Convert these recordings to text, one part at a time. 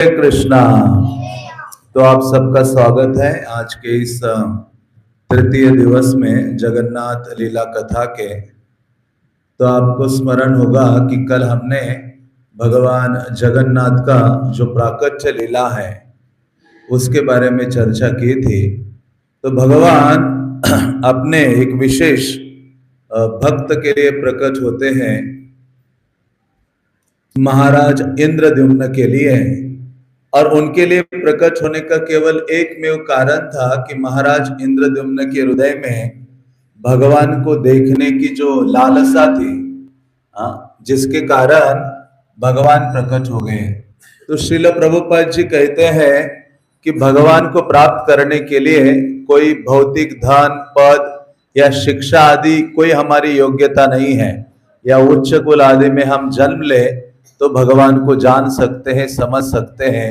हरे कृष्णा। तो आप सबका स्वागत है आज के इस तृतीय दिवस में जगन्नाथ लीला कथा के। तो आपको स्मरण होगा कि कल हमने भगवान जगन्नाथ का जो प्राकट्य लीला है उसके बारे में चर्चा की थी। तो भगवान अपने एक विशेष भक्त के लिए प्रकट होते हैं, महाराज इंद्रद्युम्न के लिए। और उनके लिए प्रकट होने का केवल एकमेव कारण था कि महाराज इंद्रद्युम्न के हृदय में भगवान को देखने की जो लालसा थी, जिसके कारण भगवान प्रकट हो गए। तो श्रील प्रभुपाद जी कहते हैं कि भगवान को प्राप्त करने के लिए कोई भौतिक धन, पद या शिक्षा आदि कोई हमारी योग्यता नहीं है, या उच्च कुल आदि में हम जन्म ले तो भगवान को जान सकते हैं, समझ सकते हैं,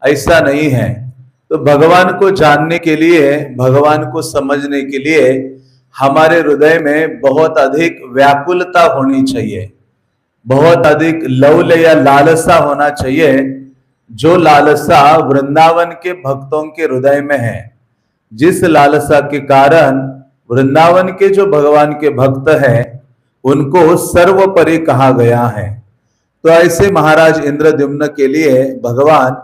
ऐसा नहीं है। तो भगवान को जानने के लिए, भगवान को समझने के लिए हमारे हृदय में बहुत अधिक व्याकुलता होनी चाहिए, बहुत अधिक लौल्य या लालसा होना चाहिए, जो लालसा वृंदावन के भक्तों के हृदय में है, जिस लालसा के कारण वृंदावन के जो भगवान के भक्त हैं उनको सर्वोपरि कहा गया है। तो ऐसे महाराज इंद्रद्युम्न के लिए भगवान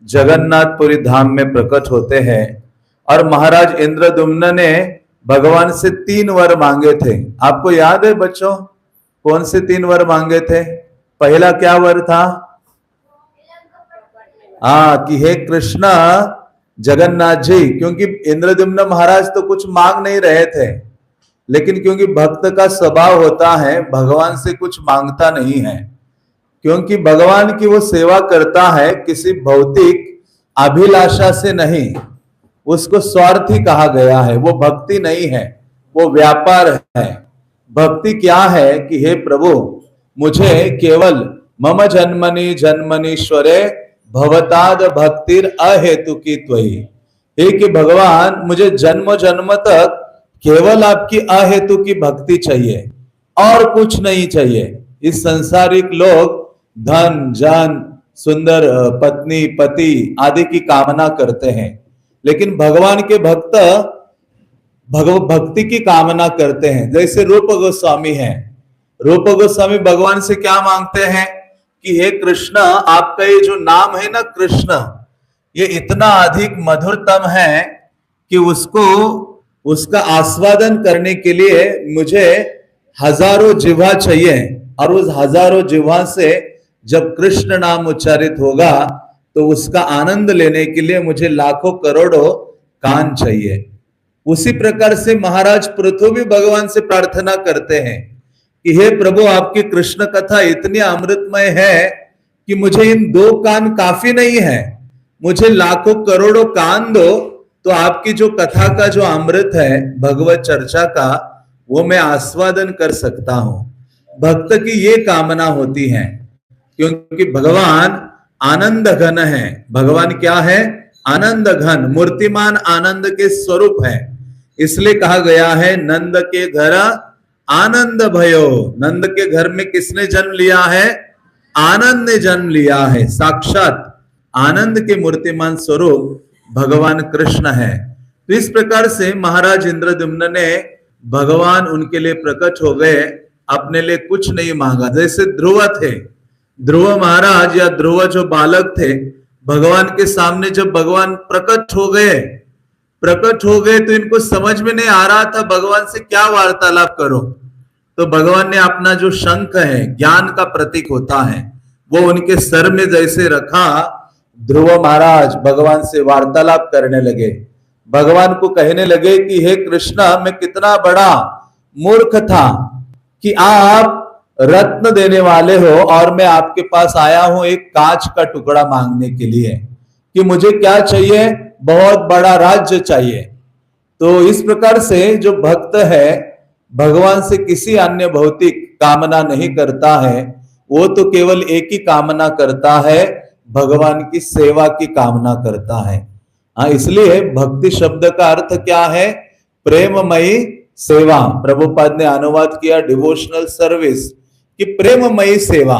जगन्नाथपुरी धाम में प्रकट होते हैं। और महाराज इंद्रद्युम्न ने भगवान से 3 वर मांगे थे। आपको याद है बच्चों, कौन से 3 वर मांगे थे? पहला क्या वर था? कि हे कृष्ण जगन्नाथ जी, क्योंकि इंद्रद्युम्न महाराज तो कुछ मांग नहीं रहे थे, लेकिन क्योंकि भक्त का स्वभाव होता है भगवान से कुछ मांगता नहीं है, क्योंकि भगवान की वो सेवा करता है किसी भौतिक अभिलाषा से नहीं, उसको स्वार्थी कहा गया है। वो भक्ति नहीं है, वो व्यापार है। भक्ति क्या है कि हे प्रभु, मुझे केवल मम जन्मनि जन्मनीश्वरे भवताद भक्तिर अहेतुकी त्वयि, हे कि भगवान मुझे जन्म जन्म तक केवल आपकी अहेतु की भक्ति चाहिए और कुछ नहीं चाहिए। इस संसारिक लोग धन, जन, सुंदर पत्नी, पति आदि की कामना करते हैं, लेकिन भगवान के भक्त भक्ति की कामना करते हैं। जैसे रूप गोस्वामी हैं, रूप गोस्वामी भगवान से क्या मांगते हैं कि हे कृष्ण, आपका ये जो नाम है ना कृष्ण, ये इतना अधिक मधुरतम है कि उसका आस्वादन करने के लिए मुझे हजारों जिह्वा चाहिए, और उस हजारों जिह्वा से जब कृष्ण नाम उच्चारित होगा तो उसका आनंद लेने के लिए मुझे लाखों करोड़ों कान चाहिए। उसी प्रकार से महाराज पृथु भी भगवान से प्रार्थना करते हैं कि हे प्रभु, आपकी कृष्ण कथा इतनी अमृतमय है कि मुझे इन 2 कान काफी नहीं है, मुझे लाखों करोड़ों कान दो, तो आपकी जो कथा का जो अमृत है भगवत चर्चा का, वो मैं आस्वादन कर सकता हूं। भक्त की ये कामना होती है, क्योंकि भगवान आनंद घन है। भगवान क्या है? आनंद घन, मूर्तिमान आनंद के स्वरूप है। इसलिए कहा गया है नंद के घर आनंद भयो। नंद के घर में किसने जन्म लिया है? आनंद ने जन्म लिया है। साक्षात आनंद के मूर्तिमान स्वरूप भगवान कृष्ण है। तो इस प्रकार से महाराज इंद्रद्युम्न ने, भगवान उनके लिए प्रकट हो गए, अपने लिए कुछ नहीं मांगा। जैसे ध्रुव थे, ध्रुव महाराज या ध्रुव जो बालक थे, भगवान के सामने जब भगवान प्रकट हो गए तो इनको समझ में नहीं आ रहा था भगवान से क्या वार्तालाप करो। तो भगवान ने अपना जो शंख है, ज्ञान का प्रतीक होता है, वो उनके सर में जैसे रखा, ध्रुव महाराज भगवान से वार्तालाप करने लगे। भगवान को कहने लगे कि हे कृष्ण, मैं कितना बड़ा मूर्ख था कि आप रत्न देने वाले हो और मैं आपके पास आया हूं एक कांच का टुकड़ा मांगने के लिए कि मुझे क्या चाहिए? बहुत बड़ा राज्य चाहिए। तो इस प्रकार से जो भक्त है भगवान से किसी अन्य भौतिक कामना नहीं करता है, वो तो केवल एक ही कामना करता है, भगवान की सेवा की कामना करता है। इसलिए भक्ति शब्द का अर्थ क्या है? प्रेममयी सेवा। प्रभुपाद ने अनुवाद किया डिवोशनल सर्विस, कि प्रेममयी सेवा,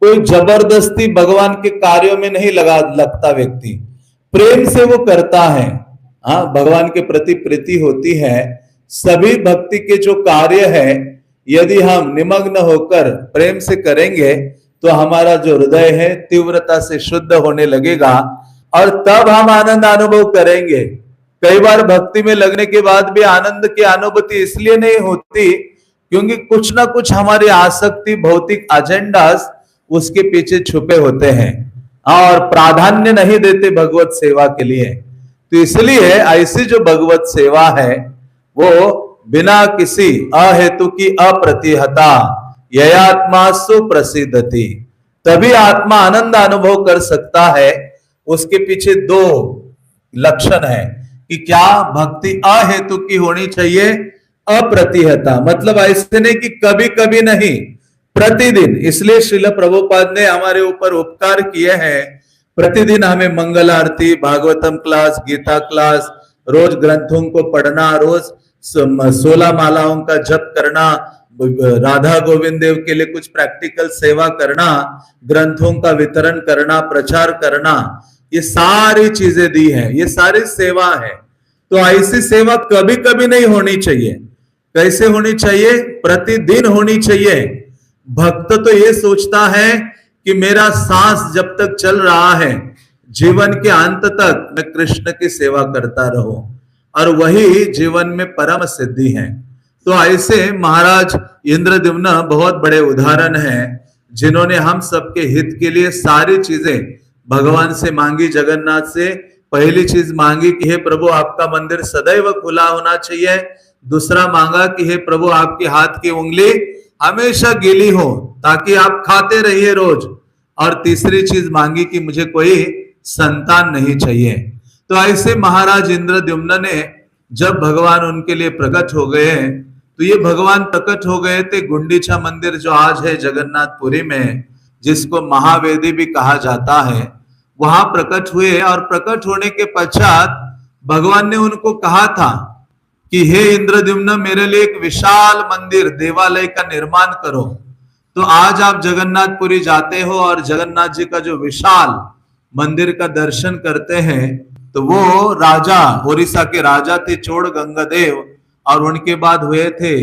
कोई जबरदस्ती भगवान के कार्यों में नहीं लगता व्यक्ति, प्रेम से वो करता है। हाँ, भगवान के प्रति प्रीति होती है। सभी भक्ति के जो कार्य है यदि हम निमग्न होकर प्रेम से करेंगे तो हमारा जो हृदय है तीव्रता से शुद्ध होने लगेगा और तब हम आनंद अनुभव करेंगे। कई बार भक्ति में लगने के बाद भी आनंद की अनुभूति इसलिए नहीं होती क्योंकि कुछ ना कुछ हमारी आसक्ति, भौतिक एजेंडास उसके पीछे छुपे होते हैं और प्राधान्य नहीं देते भगवत सेवा के लिए। तो इसलिए ऐसी जो भगवत सेवा है वो बिना किसी अहेतु की अप्रतिहता ययात्मा सुप्रसिद्धति, तभी आत्मा आनंद अनुभव कर सकता है। उसके पीछे दो लक्षण है कि क्या भक्ति अहेतु की होनी चाहिए, अप्रतिहता, मतलब ऐसे नहीं कि कभी कभी नहीं, प्रतिदिन। इसलिए श्रील प्रभुपाद ने हमारे ऊपर उपकार किए हैं, प्रतिदिन हमें मंगल आरती, भागवतम क्लास, गीता क्लास, रोज ग्रंथों को पढ़ना, रोज 16 मालाओं का जप करना, राधा गोविंद देव के लिए कुछ प्रैक्टिकल सेवा करना, ग्रंथों का वितरण करना, प्रचार करना, ये सारी चीजें दी हैं, ये सारी सेवा है। तो ऐसी सेवा कभी कभी नहीं होनी चाहिए। कैसे होनी चाहिए? प्रतिदिन होनी चाहिए। भक्त तो ये सोचता है कि मेरा सांस जब तक चल रहा है, जीवन के अंत तक मैं कृष्ण की सेवा करता रहूं, और वही जीवन में परम सिद्धि है। तो ऐसे महाराज इंद्रद्युम्न बहुत बड़े उदाहरण हैं जिन्होंने हम सबके हित के लिए सारी चीजें भगवान से मांगी। जगन्नाथ से पहली चीज मांगी कि हे प्रभु आपका मंदिर सदैव खुला होना चाहिए। दूसरा मांगा कि हे प्रभु आपके हाथ की उंगली हमेशा गीली हो ताकि आप खाते रहिए रोज। और तीसरी चीज मांगी कि मुझे कोई संतान नहीं चाहिए। तो ऐसे महाराज इंद्रद्युम्न ने जब भगवान उनके लिए प्रकट हो गए, तो ये भगवान प्रकट हो गए थे गुंडीचा मंदिर जो आज है जगन्नाथपुरी में, जिसको महावेदी भी कहा जाता है, वहां प्रकट हुए। और प्रकट होने के पश्चात भगवान ने उनको कहा था कि हे इंद्रद्युम्न, मेरे लिए एक विशाल मंदिर, देवालय का निर्माण करो। तो आज आप जगन्नाथपुरी जाते हो और जगन्नाथ जी का जो विशाल मंदिर का दर्शन करते हैं, तो वो राजा, ओडिशा के राजा थे चोड़ गंगादेव, और उनके बाद हुए थे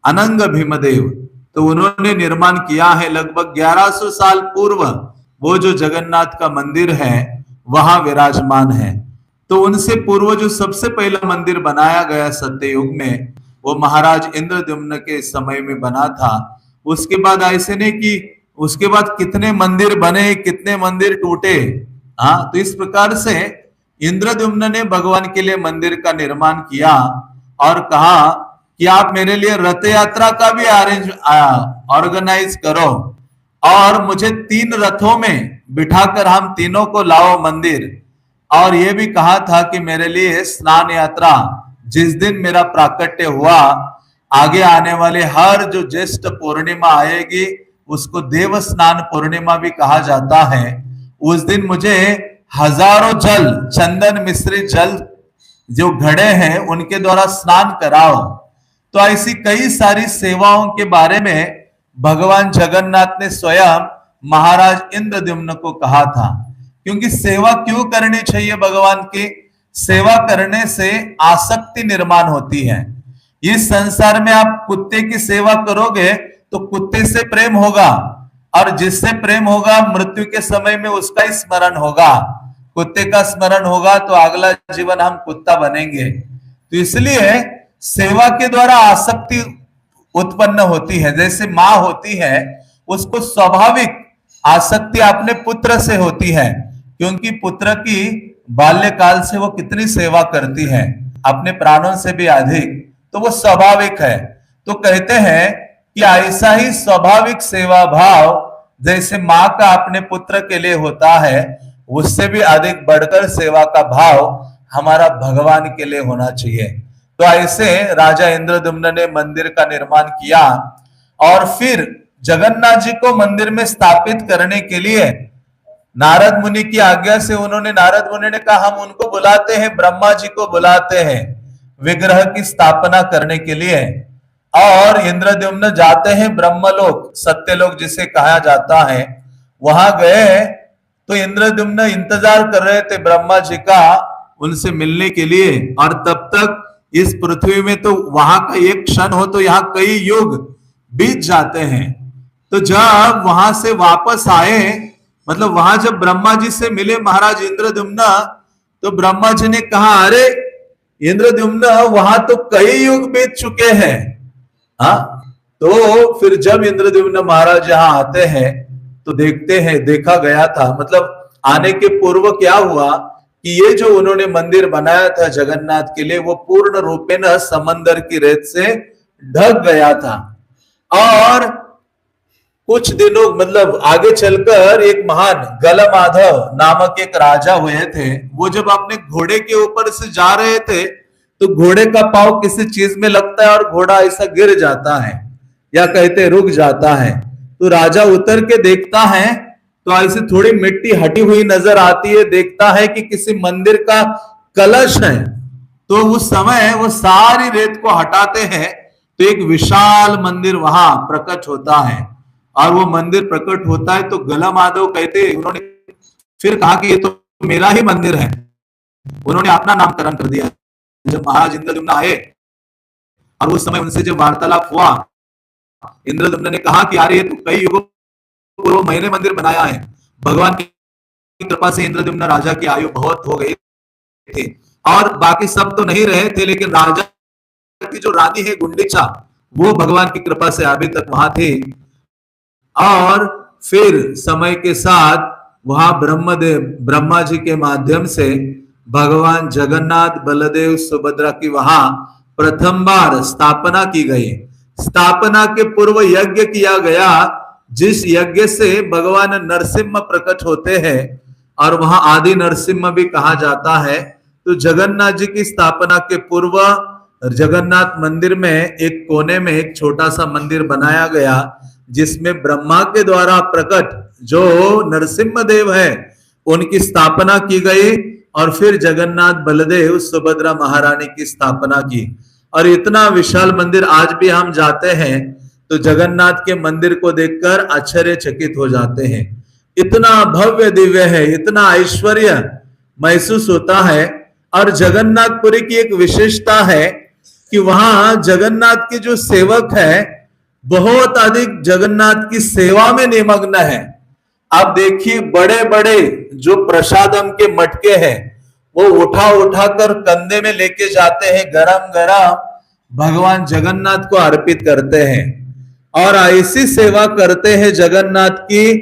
अनंग भीमदेव। तो उन्होंने निर्माण किया है लगभग 1100 साल पूर्व। वो जो जगन्नाथ का मंदिर है वहां विराजमान है। तो उनसे पूर्व जो सबसे पहला मंदिर बनाया गया सत्ययुग में, वो महाराज इंद्रद्युम्न के समय में बना था। उसके बाद ऐसे नहीं कि उसके बाद कितने मंदिर बने, कितने मंदिर टूटे। हाँ, तो इस प्रकार से इंद्रद्युम्न ने भगवान के लिए मंदिर का निर्माण किया और कहा कि आप मेरे लिए रथ यात्रा का भी ऑर्गेनाइज करो और मुझे 3 रथों में बिठाकर हम तीनों को लाओ मंदिर। और यह भी कहा था कि मेरे लिए स्नान यात्रा, जिस दिन मेरा प्राकट्य हुआ, आगे आने वाले हर जो ज्येष्ठ पूर्णिमा आएगी उसको देव स्नान पूर्णिमा भी कहा जाता है। उस दिन मुझे हजारों जल, चंदन मिश्रित जल जो घड़े हैं उनके द्वारा स्नान कराओ। तो ऐसी कई सारी सेवाओं के बारे में भगवान जगन्नाथ ने स्वयं महाराज इंद्रद्युम्न को कहा था। क्योंकि सेवा क्यों करनी चाहिए? भगवान की सेवा करने से आसक्ति निर्माण होती है। इस संसार में आप कुत्ते की सेवा करोगे तो कुत्ते से प्रेम होगा, और जिससे प्रेम होगा मृत्यु के समय में उसका ही स्मरण होगा। कुत्ते का स्मरण होगा तो अगला जीवन हम कुत्ता बनेंगे। तो इसलिए सेवा के द्वारा आसक्ति उत्पन्न होती है। जैसे माँ होती है, उसको स्वाभाविक आसक्ति अपने पुत्र से होती है, क्योंकि पुत्र की बाल्यकाल से वो कितनी सेवा करती है, अपने प्राणों से भी अधिक, तो वो स्वाभाविक है। तो कहते हैं कि ऐसा ही स्वाभाविक सेवा भाव जैसे माँ का अपने पुत्र के लिए होता है, उससे भी अधिक बढ़कर सेवा का भाव हमारा भगवान के लिए होना चाहिए। तो ऐसे राजा इंद्रद्युम्न ने मंदिर का निर्माण किया और फिर जगन्नाथ जी को मंदिर में स्थापित करने के लिए नारद मुनि की आज्ञा से नारद मुनि ने कहा हम उनको बुलाते हैं, ब्रह्मा जी को बुलाते हैं विग्रह की स्थापना करने के लिए। और इंद्रद्युम्न जाते हैं ब्रह्मलोक, सत्यलोक जिसे कहा जाता है, वहां गए तो इंद्रद्युम्न इंतजार कर रहे थे ब्रह्मा जी का उनसे मिलने के लिए। और तब तक इस पृथ्वी में तो वहां का एक क्षण हो तो यहाँ कई युग बीत जाते हैं। तो जब वहां से वापस आए, मतलब वहां जब ब्रह्मा जी से मिले महाराज इंद्रद्युम्न, तो ब्रह्मा जी ने कहा, अरे इंद्रद्युम्न वहां तो कई युग बीत चुके हैं। हाँ, तो फिर जब इंद्रद्युम्न महाराज यहाँ आते हैं तो देखते हैं, देखा गया था, मतलब आने के पूर्व क्या हुआ कि ये जो उन्होंने मंदिर बनाया था जगन्नाथ के लिए, वो पूर्ण रूपेण समंदर की रेत से ढक गया था। और कुछ दिनों मतलब आगे चलकर एक महान गलमाधव नामक एक राजा हुए थे। वो जब अपने घोड़े के ऊपर से जा रहे थे तो घोड़े का पांव किसी चीज में लगता है और घोड़ा ऐसा गिर जाता है, या कहते रुक जाता है। तो राजा उतर के देखता है तो ऐसे थोड़ी मिट्टी हटी हुई नजर आती है, देखता है कि किसी मंदिर का कलश है। तो उस समय वो सारी रेत को हटाते हैं तो एक विशाल मंदिर वहां प्रकट होता है। और वो मंदिर प्रकट होता है तो गलमाधव कहते, उन्होंने फिर कहा कि ये तो मेरा ही मंदिर है। उन्होंने अपना नामकरण कर दिया। जब महाराज इंद्रद्युम्न आए और उस समय उनसे जब वार्तालाप हुआ, इंद्रद्युम्न ने कहा कि यार ये तो कई युगों पूर्व मैंने मंदिर बनाया है। भगवान की कृपा से इंद्रद्युम्न राजा की आयु बहुत हो गई थी और बाकी सब तो नहीं रहे थे, लेकिन राजा की जो रानी है गुंडीचा, वो भगवान की कृपा से अभी तक वहां थी। और फिर समय के साथ वहां ब्रह्मा जी के माध्यम से भगवान जगन्नाथ बलदेव सुभद्रा की वहां प्रथम बार स्थापना की गई। स्थापना के पूर्व यज्ञ किया गया, जिस यज्ञ से भगवान नरसिम्हा प्रकट होते हैं और वहां आदि नरसिम्हा भी कहा जाता है। तो जगन्नाथ जी की स्थापना के पूर्व जगन्नाथ मंदिर में एक कोने में एक छोटा सा मंदिर बनाया गया, जिसमें ब्रह्मा के द्वारा प्रकट जो नरसिम्हा देव है उनकी स्थापना की गई। और फिर जगन्नाथ बलदेव सुभद्रा महारानी की स्थापना की। और इतना विशाल मंदिर आज भी हम जाते हैं तो जगन्नाथ के मंदिर को देखकर आश्चर्यचकित हो जाते हैं। इतना भव्य दिव्य है, इतना ऐश्वर्य महसूस होता है। और जगन्नाथपुरी की एक विशेषता है कि वहां जगन्नाथ के जो सेवक है बहुत अधिक जगन्नाथ की सेवा में निमग्न है। आप देखिए बड़े बड़े जो प्रसादम के मटके हैं वो उठा उठा कर कंधे में लेके जाते हैं, गरम गरम भगवान जगन्नाथ को अर्पित करते हैं। और ऐसी सेवा करते हैं जगन्नाथ की,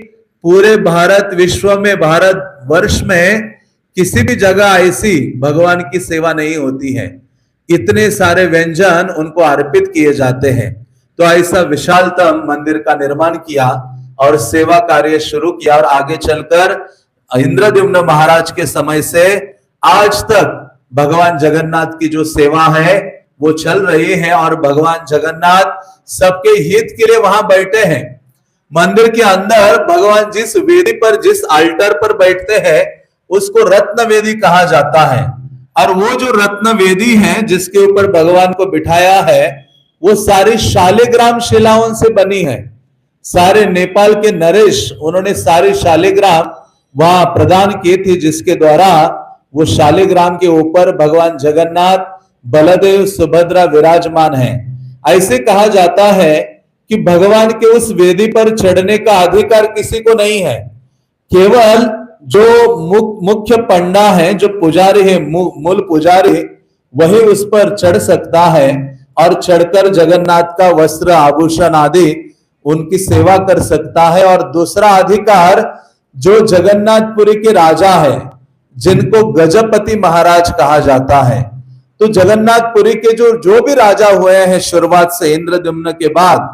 पूरे भारत विश्व में, भारत वर्ष में किसी भी जगह ऐसी भगवान की सेवा नहीं होती है। इतने सारे व्यंजन उनको अर्पित किए जाते हैं। तो ऐसा विशालतम मंदिर का निर्माण किया और सेवा कार्य शुरू किया। और आगे चलकर इंद्रद्युम्न महाराज के समय से आज तक भगवान जगन्नाथ की जो सेवा है वो चल रही है। और भगवान जगन्नाथ सबके हित के लिए वहां बैठे हैं। मंदिर के अंदर भगवान जिस वेदी पर, जिस अल्टर पर बैठते हैं उसको रत्न वेदी कहा जाता है। और वो जो रत्न वेदी है जिसके ऊपर भगवान को बिठाया है वो सारी शालिग्राम शिलाओं से बनी है। सारे नेपाल के नरेश, उन्होंने सारी शालिग्राम वहां प्रदान की थी, जिसके द्वारा वो शालिग्राम के ऊपर भगवान जगन्नाथ बलदेव सुभद्रा विराजमान है। ऐसे कहा जाता है कि भगवान के उस वेदी पर चढ़ने का अधिकार किसी को नहीं है, केवल जो मुख्य पंडा है, जो पुजारी है, मूल पुजारी, वही उस पर चढ़ सकता है और चढ़कर जगन्नाथ का वस्त्र आभूषण आदि उनकी सेवा कर सकता है। और दूसरा अधिकार जो जगन्नाथपुरी के राजा है, जिनको गजपति महाराज कहा जाता है। तो जगन्नाथपुरी के जो भी राजा हुए हैं शुरुआत से इंद्रद्युम्न के बाद,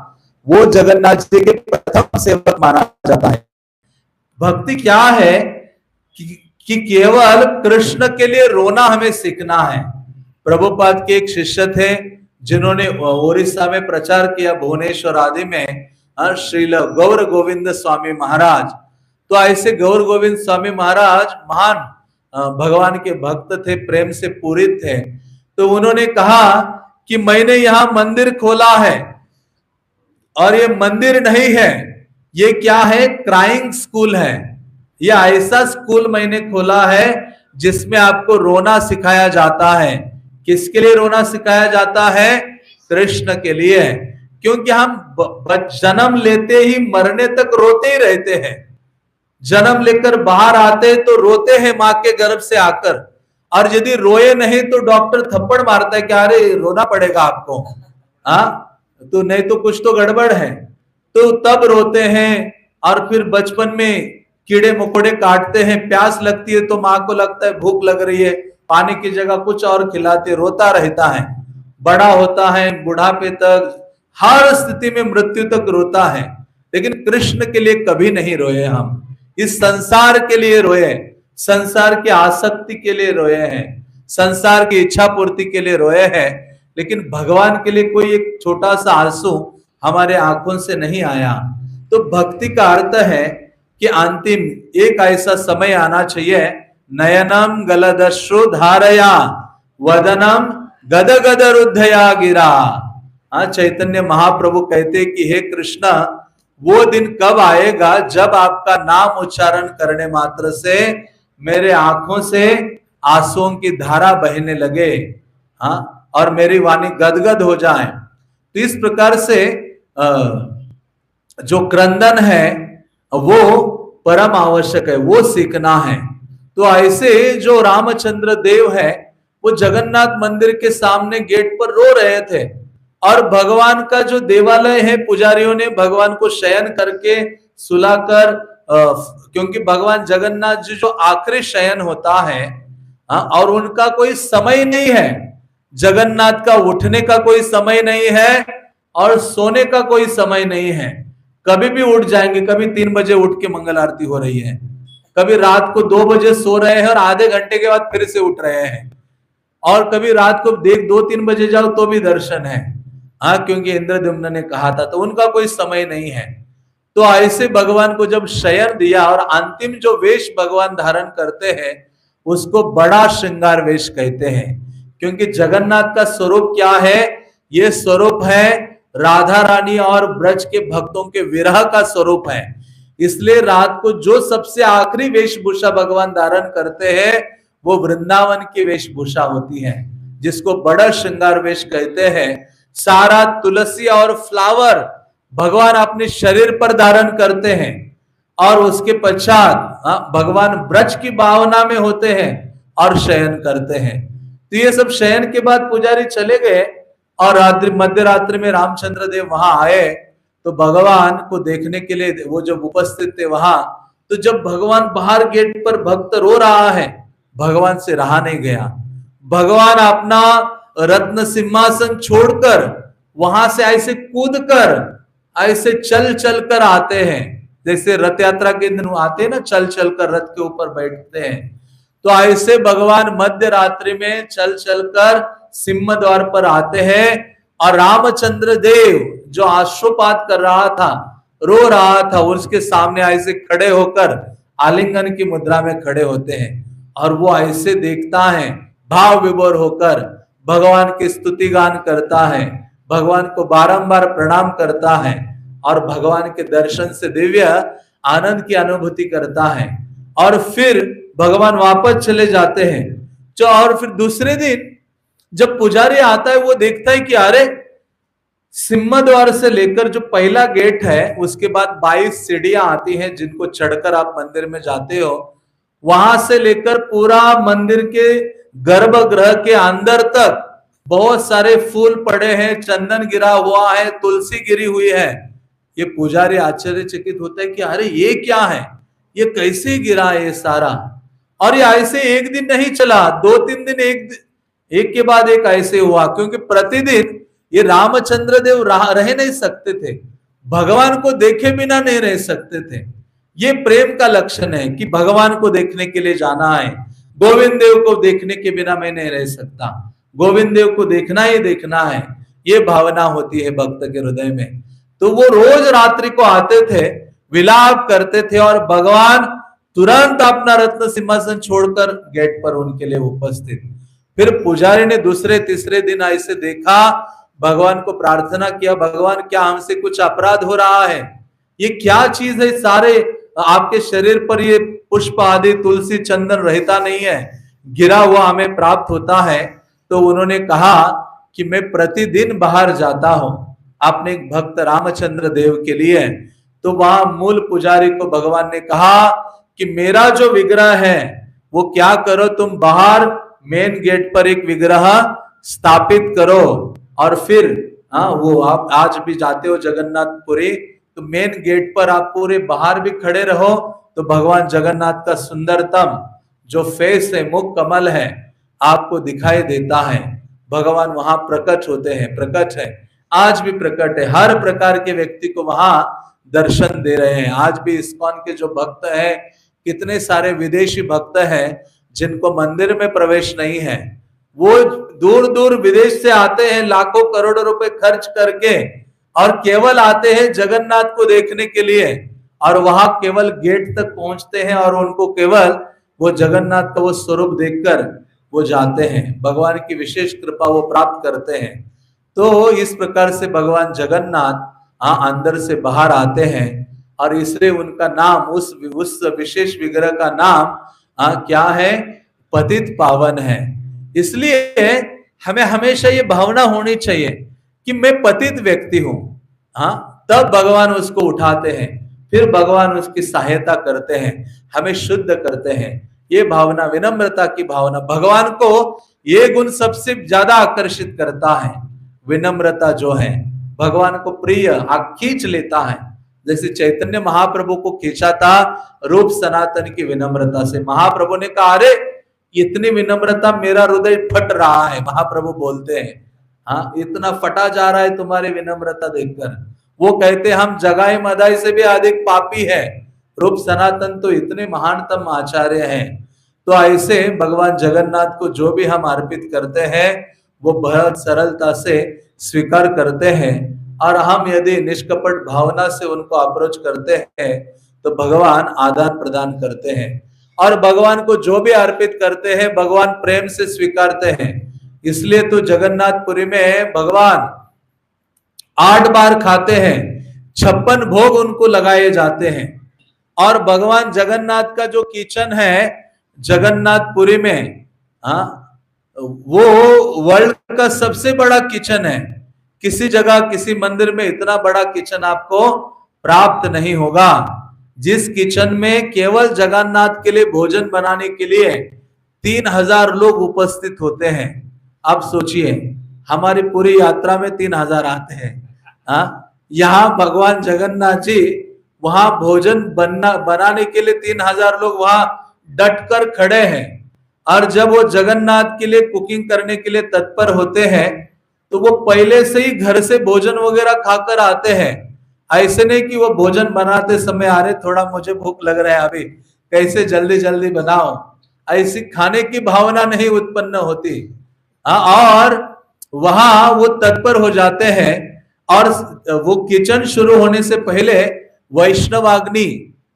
वो जगन्नाथ जी के प्रथम सेवक माना जाता है। भक्ति क्या है कि केवल कृष्ण के लिए रोना हमें सीखना है। प्रभुपाद के एक शिष्य थे जिन्होंने ओडिशा में प्रचार किया, भुवनेश्वर आदि में, श्रील गौर गोविंद स्वामी महाराज। तो ऐसे गौर गोविंद स्वामी महाराज महान भगवान के भक्त थे, प्रेम से पूरित थे। तो उन्होंने कहा कि मैंने यहां मंदिर खोला है, और ये मंदिर नहीं है, ये क्या है, क्राइंग स्कूल है। ये ऐसा स्कूल मैंने खोला है जिसमें आपको रोना सिखाया जाता है। किसके लिए रोना सिखाया जाता है? कृष्ण के लिए। क्योंकि हम जन्म लेते ही मरने तक रोते ही रहते हैं। जन्म लेकर बाहर आते तो रोते हैं मां के गर्भ से आकर, और यदि रोए नहीं तो डॉक्टर थप्पड़ मारता है कि अरे रोना पड़ेगा आपको, हाँ तो नहीं तो कुछ तो गड़बड़ है। तो तब रोते हैं। और फिर बचपन में कीड़े मकोड़े काटते हैं, प्यास लगती है तो मां को लगता है भूख लग रही है, पानी की जगह कुछ और खिलाते, रोता रहता है। बड़ा होता है, बुढ़ापे तक, हर स्थिति में मृत्यु तक रोता है। लेकिन कृष्ण के लिए कभी नहीं रोए हम। इस संसार के लिए रोए, संसार की आसक्ति के लिए रोए हैं, संसार की इच्छा पूर्ति के लिए रोए हैं। लेकिन भगवान के लिए कोई एक छोटा सा आंसू हमारे आंखों से नहीं आया। तो भक्ति का अर्थ है कि अंतिम एक ऐसा समय आना चाहिए, नयनम गलदश्रु धारया वदनम गद गद रुद्धया गिरा। चैतन्य महाप्रभु कहते कि हे कृष्णा, वो दिन कब आएगा जब आपका नाम उच्चारण करने मात्र से मेरे आंखों से आंसुओं की धारा बहने लगे, और मेरी वाणी गदगद हो जाए। तो इस प्रकार से जो क्रंदन है वो परम आवश्यक है, वो सीखना है। तो ऐसे जो रामचंद्र देव है वो जगन्नाथ मंदिर के सामने गेट पर रो रहे थे, और भगवान का जो देवालय है, पुजारियों ने भगवान को शयन करके सुलाकर, क्योंकि भगवान जगन्नाथ जी जो आखिरी शयन होता है, और उनका कोई समय नहीं है, जगन्नाथ का उठने का कोई समय नहीं है और सोने का कोई समय नहीं है। कभी भी उठ जाएंगे, कभी 3 बजे उठ के मंगल आरती हो रही है, कभी रात को 2 बजे सो रहे हैं और आधे घंटे के बाद फिर से उठ रहे हैं, और कभी रात को 2-3 बजे जाओ तो भी दर्शन है, क्योंकि इंद्रद्युम्न ने कहा था। तो उनका कोई समय नहीं है। तो ऐसे भगवान को जब शयन दिया, और अंतिम जो वेश भगवान धारण करते हैं उसको बड़ा श्रृंगार वेश कहते हैं। क्योंकि जगन्नाथ का स्वरूप क्या है? ये स्वरूप है राधा रानी और ब्रज के भक्तों के विरह का स्वरूप है। इसलिए रात को जो सबसे आखिरी वेशभूषा भगवान धारण करते हैं वो वृंदावन की वेशभूषा होती है, जिसको बड़ा श्रृंगार वेश कहते हैं। सारा तुलसी और फ्लावर भगवान अपने शरीर पर धारण करते हैं, और उसके पश्चात भगवान ब्रज की भावना में होते हैं और शयन करते हैं। तो ये सब शयन के बाद पुजारी चले गए, और रात्रि मध्य रात्रि में रामचंद्र देव वहां आए। तो भगवान को देखने के लिए वो जब उपस्थित थे वहां, तो जब भगवान बाहर गेट पर भक्त रो रहा है, भगवान से रहा नहीं गया। भगवान अपना रत्न सिंहासन छोड़कर वहां से ऐसे कूद कर, ऐसे चल चल कर आते हैं, जैसे रथ यात्रा के दिन आते हैं ना, चल चल कर रथ के ऊपर बैठते हैं। तो ऐसे भगवान मध्य रात्रि में चल चल कर सिंह द्वार पर आते हैं, और रामचंद्र देव जो आश्रोपात कर रहा था, रो रहा था, उसके सामने ऐसे खड़े होकर आलिंगन की मुद्रा में खड़े होते हैं। और वो ऐसे देखता है, भाव विभोर होकर भगवान की स्तुति गान करता है, भगवान को बारंबार प्रणाम करता है, और भगवान के दर्शन से दिव्य आनंद की अनुभूति करता है। और फिर भगवान वापस चले जाते हैं। जो और फिर दूसरे दिन जब पुजारी आता है, वो देखता है कि अरे सिंह द्वार से लेकर जो पहला गेट है उसके बाद 22 सीढ़ियां आती हैं, जिनको चढ़कर आप मंदिर में जाते हो। वहां से लेकर पूरा मंदिर के गर्भगृह के अंदर तक बहुत सारे फूल पड़े हैं, चंदन गिरा हुआ है, तुलसी गिरी हुई है। ये पुजारी आश्चर्यचकित होता है कि अरे ये क्या है, ये कैसे गिरा है ये सारा। और ये ऐसे एक दिन नहीं चला, 2-3 दिन एक के बाद एक ऐसे हुआ, क्योंकि प्रतिदिन ये रामचंद्र देव रह नहीं सकते थे, भगवान को देखे बिना नहीं रह सकते थे। ये प्रेम का लक्षण है कि भगवान को देखने के लिए जाना है। गोविंद देव को देखने के बिना मैं नहीं रह सकता, गोविंद देव को देखना ही देखना है, ये भावना होती है भक्त के हृदय में। तो वो रोज रात्रि को आते थे, विलाप करते थे, और भगवान तुरंत अपना रत्न सिंहासन छोड़कर गेट पर उनके लिए उपस्थित। फिर पुजारी ने दूसरे तीसरे दिन ऐसे देखा, भगवान को प्रार्थना किया, भगवान क्या हमसे कुछ अपराध हो रहा है, ये क्या चीज है, सारे आपके शरीर पर ये पुष्प आदि तुलसी चंदन रहता नहीं है, गिरा हुआ हमें प्राप्त होता है। तो उन्होंने कहा कि मैं प्रतिदिन बाहर जाता हूं अपने एक भक्त रामचंद्र देव के लिए। तो वहां मूल पुजारी को भगवान ने कहा कि मेरा जो विग्रह है वो क्या करो, तुम बाहर मेन गेट पर एक विग्रह स्थापित करो, और फिर वो आप आज भी जाते हो जगन्नाथपुरी तो मेन गेट पर आप पूरे बाहर भी खड़े रहो तो भगवान जगन्नाथ का सुंदरतम जो फेस है, मुख कमल है, आपको दिखाई देता है। भगवान वहां प्रकट होते हैं, प्रकट है, आज भी प्रकट है, हर प्रकार के व्यक्ति को वहां दर्शन दे रहे हैं। आज भी इस्कॉन के जो भक्त हैं, कितने सारे विदेशी भक्त हैं जिनको मंदिर में प्रवेश नहीं है, वो दूर दूर विदेश से आते हैं लाखों करोड़ों रुपए खर्च करके, और केवल आते हैं जगन्नाथ को देखने के लिए, और वहां केवल गेट तक पहुंचते हैं और उनको केवल वो जगन्नाथ का वो स्वरूप देखकर वो जाते हैं, भगवान की विशेष कृपा वो प्राप्त करते हैं। तो इस प्रकार से भगवान जगन्नाथ अंदर से बाहर आते हैं, और इसलिए उनका नाम, उस विशेष विग्रह का नाम क्या है, पतित पावन है। इसलिए हमें हमेशा ये भावना होनी चाहिए कि मैं पतित व्यक्ति हूं, तब भगवान उसको उठाते हैं, फिर भगवान उसकी सहायता करते हैं, हमें शुद्ध करते हैं। ये भावना, विनम्रता की भावना, भगवान को ये गुण सबसे ज्यादा आकर्षित करता है। विनम्रता जो है भगवान को प्रिय, खींच लेता है। जैसे चैतन्य महाप्रभु को खींचा था रूप सनातन की विनम्रता से। महाप्रभु ने कहा, अरे इतनी विनम्रता, मेरा हृदय फट रहा है। महाप्रभु बोलते हैं, इतना फटा जा रहा है तुम्हारी विनम्रता देखकर। वो कहते हम जगाई मदाई से भी अधिक पापी है, रूप सनातन तो इतने महानतम आचार्य हैं। तो ऐसे भगवान जगन्नाथ को जो भी हम अर्पित करते हैं वो बहुत सरलता से स्वीकार करते हैं, और हम यदि निष्कपट भावना से उनको अप्रोच करते हैं तो भगवान आदान प्रदान करते हैं, और भगवान को जो भी अर्पित करते हैं भगवान प्रेम से स्वीकारते हैं। इसलिए तो जगन्नाथपुरी में भगवान 8 बार खाते हैं, 56 भोग उनको लगाए जाते हैं। और भगवान जगन्नाथ का जो किचन है जगन्नाथपुरी में, वो वर्ल्ड का सबसे बड़ा किचन है। किसी जगह, किसी मंदिर में इतना बड़ा किचन आपको प्राप्त नहीं होगा, जिस किचन में केवल जगन्नाथ के लिए भोजन बनाने के लिए 3000 लोग उपस्थित होते हैं। आप सोचिए, हमारी पूरी यात्रा में 3000 आते हैं, यहाँ भगवान जगन्नाथ जी वहां भोजन बनाने के लिए 3000 लोग वहां डटकर खड़े हैं। और जब वो जगन्नाथ के लिए कुकिंग करने के लिए तत्पर होते हैं तो वो पहले से ही घर से भोजन वगैरह खाकर आते हैं। ऐसे नहीं कि वो भोजन बनाते समय, अरे थोड़ा मुझे भूख लग रहा है अभी, कैसे जल्दी जल्दी बनाओ, ऐसी खाने की भावना नहीं उत्पन्न होती। और वहां वो तत्पर हो जाते हैं, और वो किचन शुरू होने से पहले वैष्णवाग्नि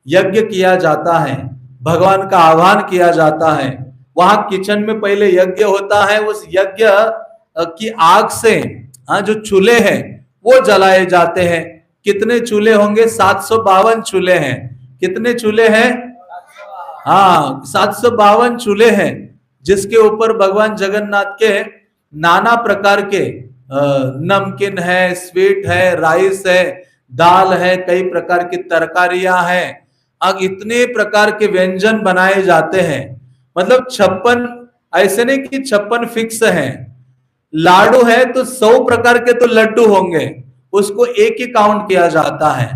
यज्ञ किया जाता है, भगवान का आह्वान किया जाता है। वहां किचन में पहले यज्ञ होता है, उस यज्ञ की आग से जो चूल्हे हैं वो जलाए जाते हैं। कितने चूल्हे होंगे? 752 चूल्हे हैं। कितने चूल्हे हैं? 752 चूल्हे हैं, जिसके ऊपर भगवान जगन्नाथ के नाना प्रकार के नमकीन है, स्वीट है, राइस है, दाल है, कई प्रकार की तरकारियां हैं। अब इतने प्रकार के व्यंजन बनाए जाते हैं। मतलब 56, ऐसे नहीं कि 56 फिक्स है। लाडू है तो 100 प्रकार के तो लड्डू होंगे, उसको एक ही काउंट किया जाता है।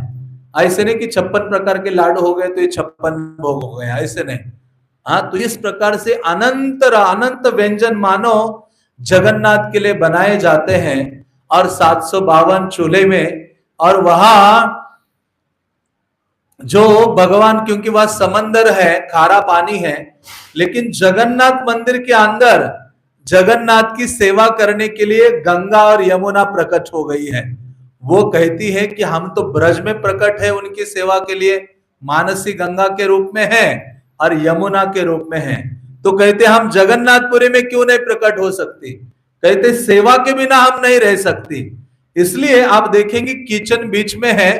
ऐसे नहीं कि 56 प्रकार के लाडू हो गए तो ये 56 भोग हो गए, ऐसे नहीं। तो इस प्रकार से अनंत अनंत व्यंजन मानो जगन्नाथ के लिए बनाए जाते हैं, और 752 चूल्हे में। और वहां जो भगवान, क्योंकि वह समंदर है, खारा पानी है, लेकिन जगन्नाथ मंदिर के अंदर जगन्नाथ की सेवा करने के लिए गंगा और यमुना प्रकट हो गई है। वो कहती है कि हम तो ब्रज में प्रकट है उनकी सेवा के लिए, मानसी गंगा के रूप में है और यमुना के रूप में है। तो कहते हम जगन्नाथपुरी में क्यों नहीं प्रकट हो सकती, कहते सेवा के बिना हम नहीं रह सकती। इसलिए आप देखेंगे किचन बीच में है,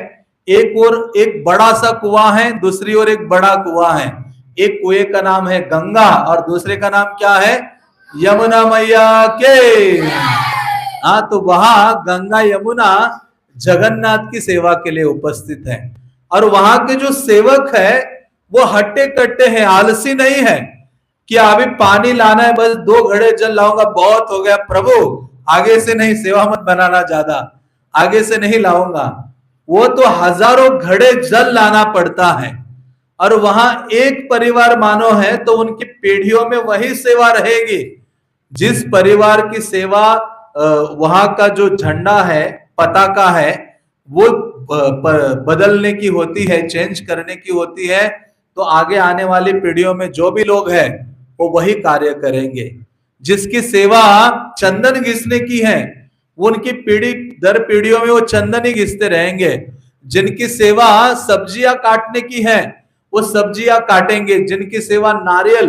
एक और एक बड़ा सा कुआं है, दूसरी ओर एक बड़ा कुआं है। एक कुएं का नाम है गंगा और दूसरे का नाम क्या है, यमुना मैया के। हाँ, तो वहां गंगा यमुना जगन्नाथ की सेवा के लिए उपस्थित है। और वहां के जो सेवक है वो हट्टे कट्टे हैं, आलसी नहीं है कि अभी पानी लाना है, बस 2 घड़े जल लाऊंगा बहुत हो गया प्रभु, आगे से नहीं, सेवा मत बनाना, ज्यादा आगे से नहीं लाऊंगा। वो तो हजारों घड़े जल लाना पड़ता है। और वहां एक परिवार मानो है तो उनकी पीढ़ियों में वही सेवा रहेगी। जिस परिवार की सेवा वहां का जो झंडा है, पताका है, वो बदलने की होती है, चेंज करने की होती है, तो आगे आने वाली पीढ़ियों में जो भी लोग हैं वो वही कार्य करेंगे। जिसकी सेवा चंदन घिसने की है वो उनकी पीढ़ी दर पीढ़ियों में वो चंदन ही घिसते रहेंगे। जिनकी सेवा सब्जियां काटने की है वो सब्जियां काटेंगे। जिनकी सेवा नारियल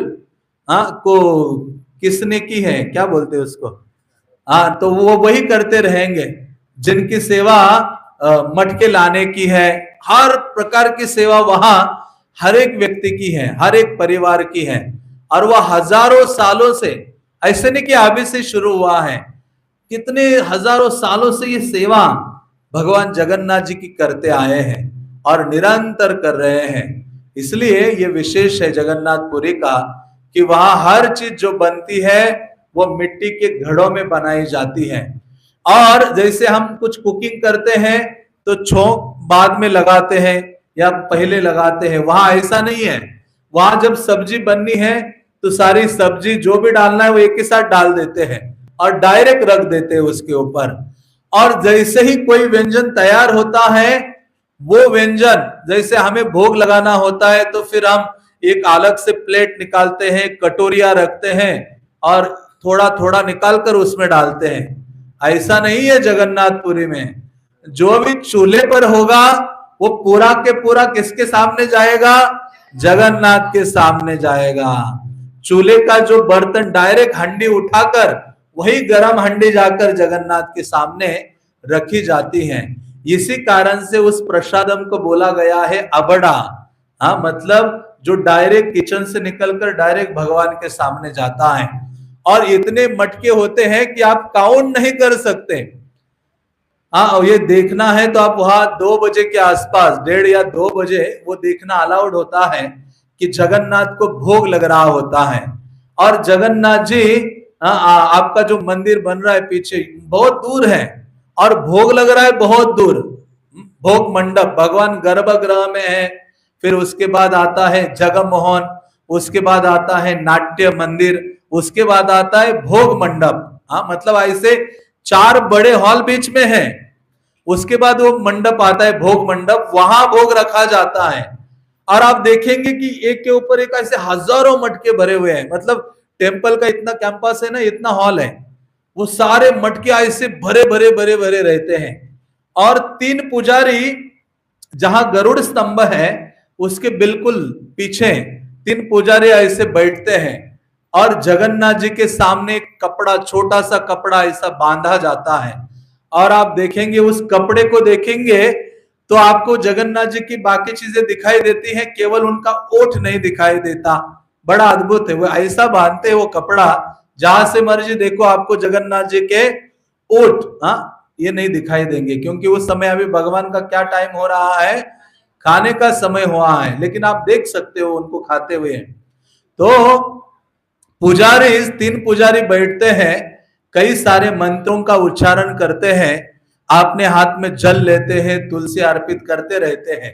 को किसने की है, क्या बोलते हैं उसको, तो वो वही करते रहेंगे। जिनकी सेवा मटके लाने की है, हर प्रकार की सेवा वहां हर एक व्यक्ति की है, हर एक परिवार की है। और वह हजारों सालों से, ऐसे नहीं कि अभी से शुरू हुआ है, कितने हजारों सालों से ये सेवा भगवान जगन्नाथ जी की करते आए हैं और निरंतर कर रहे हैं। इसलिए ये विशेष है जगन्नाथपुरी का कि वहां हर चीज जो बनती है वो मिट्टी के घड़ों में बनाई जाती है। और जैसे हम कुछ कुकिंग करते हैं तो छोंक बाद में लगाते हैं या पहले लगाते हैं, वहां ऐसा नहीं है। वहां जब सब्जी बननी है तो सारी सब्जी जो भी डालना है वो एक ही साथ डाल देते हैं और डायरेक्ट रख देते हैं उसके ऊपर। और जैसे ही कोई व्यंजन तैयार होता है, वो व्यंजन जैसे हमें भोग लगाना होता है तो फिर हम एक अलग से प्लेट निकालते हैं, कटोरिया रखते हैं और थोड़ा थोड़ा निकाल कर उसमें डालते हैं। ऐसा नहीं है जगन्नाथपुरी में। जो भी चूल्हे पर होगा वो पूरा के पूरा किसके सामने जाएगा, जगन्नाथ के सामने जाएगा। चूल्हे का जो बर्तन डायरेक्ट हंडी उठाकर वही गर्म हंडी जाकर जगन्नाथ के सामने रखी जाती है। इसी कारण से उस प्रसादम को बोला गया है अबड़ा। मतलब जो डायरेक्ट किचन से निकलकर डायरेक्ट भगवान के सामने जाता है। और इतने मटके होते हैं कि आप काउंट नहीं कर सकते। ये देखना है तो आप वहां 2 बजे के आसपास, 1:30 या 2 बजे वो देखना अलाउड होता है कि जगन्नाथ को भोग लग रहा होता है। और जगन्नाथ जी आपका जो मंदिर बन रहा है पीछे बहुत दूर है और भोग लग रहा है बहुत दूर। भोग मंडप भगवान गर्भगृह में है, फिर उसके बाद आता है जगमोहन, उसके बाद आता है नाट्य मंदिर, उसके बाद आता है भोग मंडप। मतलब ऐसे 4 बड़े हॉल बीच में है। उसके बाद वो मंडप आता है भोग मंडप, वहां भोग रखा जाता है। और आप देखेंगे कि एक के ऊपर एक ऐसे हजारों मटके भरे हुए हैं। मतलब टेम्पल का इतना कैंपस है ना, इतना हॉल है, वो सारे मटके ऐसे भरे भरे भरे भरे रहते हैं। और 3 पुजारी, जहां गरुड़ स्तंभ है उसके बिल्कुल पीछे 3 पुजारी ऐसे बैठते हैं और जगन्नाथ जी के सामने कपड़ा, छोटा सा कपड़ा ऐसा बांधा जाता है। और आप देखेंगे, उस कपड़े को देखेंगे तो आपको जगन्नाथ जी की बाकी चीजें दिखाई देती हैं, केवल उनका ओठ नहीं दिखाई देता। बड़ा अद्भुत है, वो ऐसा बांधते हैं वो कपड़ा, जहां से मर्जी देखो आपको जगन्नाथ जी के ओठ ये नहीं दिखाई देंगे। क्योंकि उस समय अभी भगवान का क्या टाइम हो रहा है, खाने का समय हुआ है, लेकिन आप देख सकते हो उनको खाते हुए। तो पुजारी, 3 पुजारी बैठते हैं, कई सारे मंत्रों का उच्चारण करते हैं, अपने हाथ में जल लेते हैं, तुलसी अर्पित करते रहते हैं।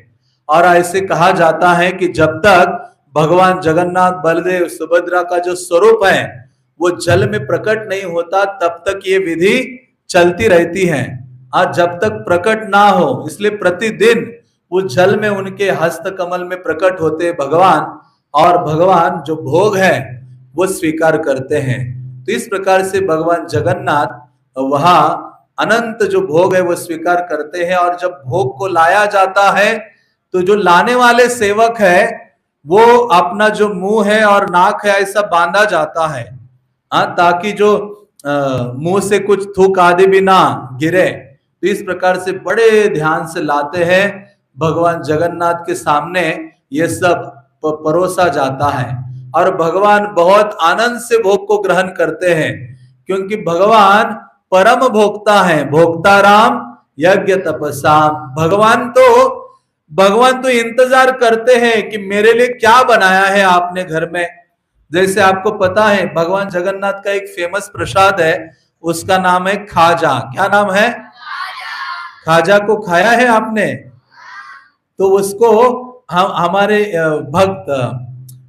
और ऐसे कहा जाता है कि जब तक भगवान जगन्नाथ, बलदेव, सुभद्रा का जो स्वरूप है वो जल में प्रकट नहीं होता, तब तक ये विधि चलती रहती है। और जब तक प्रकट ना हो, इसलिए प्रतिदिन वो जल में उनके हस्त कमल में प्रकट होते भगवान, और भगवान जो भोग है वो स्वीकार करते हैं। तो इस प्रकार से भगवान जगन्नाथ वहां अनंत जो भोग है वो स्वीकार करते हैं। और जब भोग को लाया जाता है तो जो लाने वाले सेवक है वो अपना जो मुंह है और नाक है ऐसा बांधा जाता है, हाँ, ताकि जो मुंह से कुछ थूक आदि भी ना गिरे। तो इस प्रकार से बड़े ध्यान से लाते हैं भगवान जगन्नाथ के सामने, ये सब परोसा जाता है और भगवान बहुत आनंद से भोग को ग्रहण करते हैं, क्योंकि भगवान परम भोक्ता है, भोक्ता राम यज्ञ तपसा। भगवान तो इंतजार करते हैं कि मेरे लिए क्या बनाया है आपने घर में। जैसे आपको पता है भगवान जगन्नाथ का एक फेमस प्रसाद है, उसका नाम है खाजा। क्या नाम है? खाजा को खाया है आपने? तो उसको हमारे भक्त,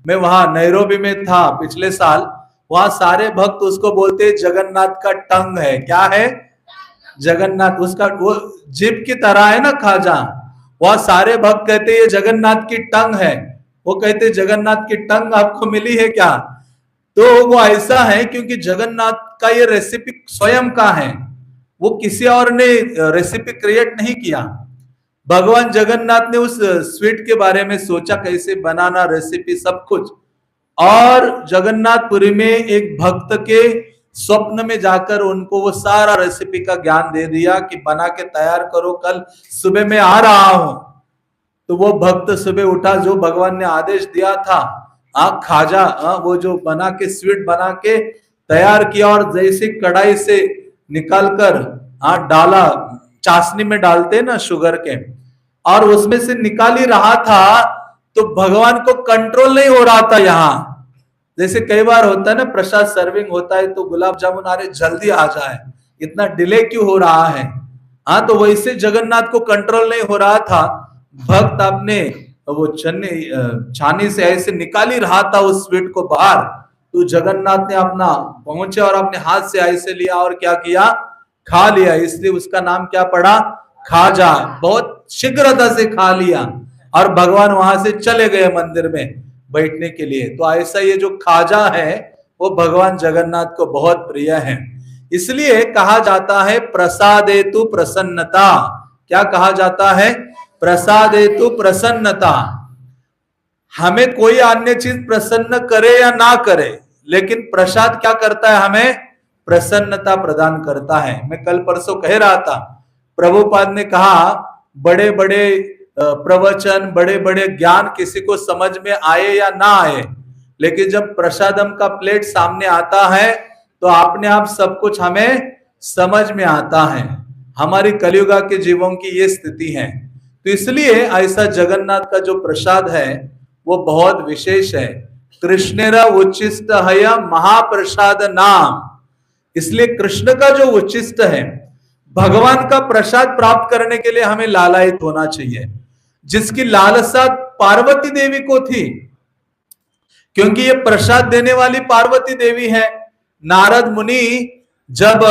मैं वहां नैरोबी में था पिछले साल, वहां सारे भक्त उसको बोलते जगन्नाथ का टंग है। क्या है? जगन्नाथ, उसका वो जीभ की तरह है ना खाजा। वह सारे भक्त कहते ये जगन्नाथ की टंग है। वो कहते जगन्नाथ की टंग आपको मिली है क्या? तो वो ऐसा है क्योंकि जगन्नाथ का ये रेसिपी स्वयं का है, वो किसी और ने रेसिपी क्रिएट नहीं किया। भगवान जगन्नाथ ने उस स्वीट के बारे में सोचा कैसे बनाना, रेसिपी सब कुछ, और जगन्नाथपुरी में एक भक्त के स्वप्न में जाकर उनको वो सारा रेसिपी का ज्ञान दे दिया कि बना के तैयार करो, कल सुबह मैं आ रहा हूं। तो वो भक्त सुबह उठा, जो भगवान ने आदेश दिया था, खाजा, वो जो बना के स्वीट बना के तैयार किया, और जैसे कढ़ाई से निकालकर डाला, चाशनी में डालते ना शुगर के, और उसमें से निकाल ही रहा था, तो भगवान को कंट्रोल नहीं हो रहा था। यहाँ जैसे कई बार होता है ना, प्रसाद सर्विंग होता है तो गुलाब जामुन, अरे जल्दी आ जाए, इतना डिले क्यों हो रहा है। हाँ, तो वैसे जगन्नाथ को कंट्रोल नहीं हो रहा था। भक्त अपने वो छानी से ऐसे निकाल ही रहा था उस स्वीट को बाहर, तो जगन्नाथ ने अपना पहुंचे और अपने हाथ से ऐसे लिया और क्या किया, खा लिया। इसलिए उसका नाम क्या पड़ा? खाजा। बहुत शीघ्रता से खा लिया और भगवान वहां से चले गए मंदिर में बैठने के लिए। तो ऐसा ये जो खाजा है वो भगवान जगन्नाथ को बहुत प्रिय है। इसलिए कहा जाता है प्रसादेतु प्रसन्नता। क्या कहा जाता है? प्रसादेतु प्रसन्नता। हमें कोई अन्य चीज प्रसन्न करे या ना करे, लेकिन प्रसाद क्या करता है? हमें प्रसन्नता प्रदान करता है। मैं कल परसों कह रहा था, प्रभुपाद ने कहा बड़े बड़े प्रवचन, बड़े बड़े ज्ञान किसी को समझ में आए या ना आए, लेकिन जब प्रसादम का प्लेट सामने आता है तो अपने आप सब कुछ हमें समझ में आता है। हमारी कलियुगा के जीवों की ये स्थिति है। तो इसलिए ऐसा जगन्नाथ का जो प्रसाद है वो बहुत विशेष है। कृष्णेरा उच्चिष्ट हय महाप्रसाद नाम। इसलिए कृष्ण का जो उच्चिष्ट है, भगवान का प्रसाद प्राप्त करने के लिए हमें लालायित होना चाहिए, जिसकी लालसा पार्वती देवी को थी, क्योंकि ये प्रसाद देने वाली पार्वती देवी है। नारद मुनि जब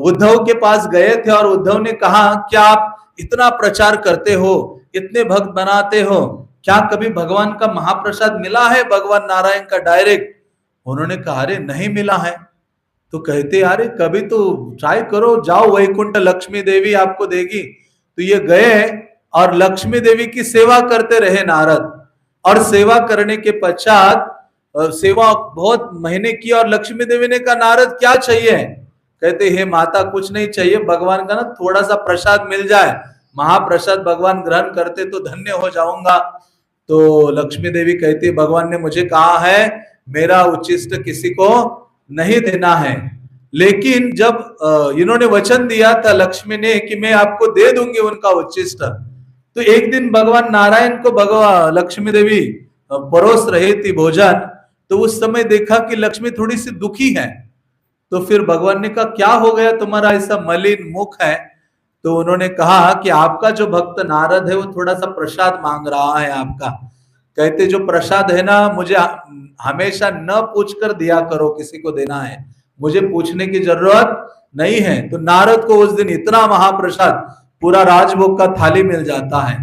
उद्धव के पास गए थे और उद्धव ने कहा क्या आप इतना प्रचार करते हो, इतने भक्त बनाते हो, क्या कभी भगवान का महाप्रसाद मिला है भगवान नारायण का डायरेक्ट? उन्होंने कहा अरे नहीं मिला है। तो कहते अरे कभी तो ट्राई करो, जाओ वैकुंठ, लक्ष्मी देवी आपको देगी। तो ये गए और लक्ष्मी देवी की सेवा करते रहे नारद, और सेवा करने के पश्चात सेवा बहुत महीने की, और लक्ष्मी देवी ने कहा नारद क्या चाहिए? कहते हे माता कुछ नहीं चाहिए, भगवान का ना थोड़ा सा प्रसाद मिल जाए, महाप्रसाद भगवान ग्रहण करते तो धन्य हो जाऊंगा। तो लक्ष्मी देवी कहती भगवान ने मुझे कहा है मेरा उच्चिष्ट किसी को नहीं देना है, लेकिन जब इन्होंने वचन दिया था लक्ष्मी ने कि मैं आपको दे दूंगी उनका उच्चिष्ट, तो एक दिन भगवान नारायण को भगवान लक्ष्मी देवी परोस रही थी भोजन, तो उस समय देखा कि लक्ष्मी थोड़ी सी दुखी है। तो फिर भगवान ने कहा क्या हो गया, तुम्हारा ऐसा मलिन मुख है? तो उन्होंने कहा कि आपका जो भक्त नारद है वो थोड़ा सा प्रसाद मांग रहा है आपका। कहते जो प्रसाद है ना, मुझे हमेशा न पूछकर दिया करो, किसी को देना है मुझे पूछने की जरूरत नहीं है। तो नारद को उस दिन इतना महाप्रसाद, पूरा राजभोग का थाली मिल जाता है,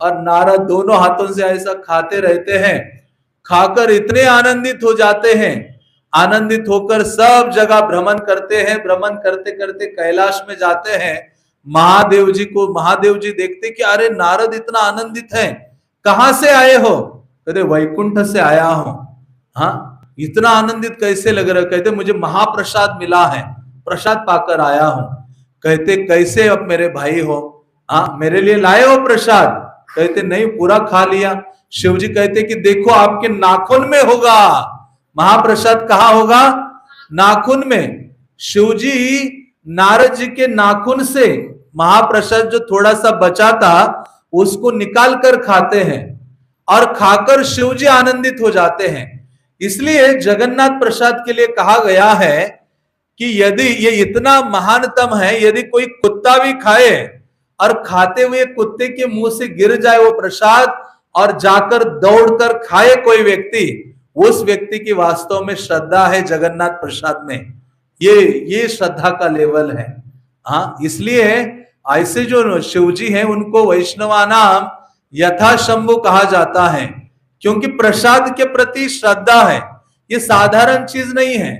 और नारद दोनों हाथों से ऐसा खाते रहते हैं, खाकर इतने आनंदित हो जाते हैं, आनंदित होकर सब जगह भ्रमण करते हैं। भ्रमण करते करते कैलाश में जाते हैं। महादेव जी देखते कि अरे नारद इतना आनंदित है, कहां से आए हो? कहते वैकुंठ से आया हूं। हाँ, इतना आनंदित कैसे लग रहा है? कहते मुझे महाप्रसाद मिला है, प्रसाद पाकर आया हूं। कहते कैसे अब मेरे भाई हो? हाँ, मेरे लिए लाए हो प्रसाद? कहते नहीं, पूरा खा लिया। शिव जी कहते कि देखो आपके नाखून में होगा महाप्रसाद। कहाँ होगा? नाखून में। शिव जी नारद जी के नाखून से महाप्रसाद जो थोड़ा सा बचा था उसको निकाल कर खाते हैं और खाकर शिव जी आनंदित हो जाते हैं। इसलिए जगन्नाथ प्रसाद के लिए कहा गया है कि यदि ये इतना महानतम है, यदि कोई कुत्ता भी खाए और खाते हुए कुत्ते के मुंह से गिर जाए वो प्रसाद और जाकर दौड़कर खाए कोई व्यक्ति, उस व्यक्ति की वास्तव में श्रद्धा है जगन्नाथ प्रसाद में। ये श्रद्धा का लेवल है। हाँ, इसलिए ऐसे जो शिवजी हैं उनको वैष्णवा नाम यथा शंभु कहा जाता है, क्योंकि प्रसाद के प्रति श्रद्धा है। ये साधारण चीज नहीं है।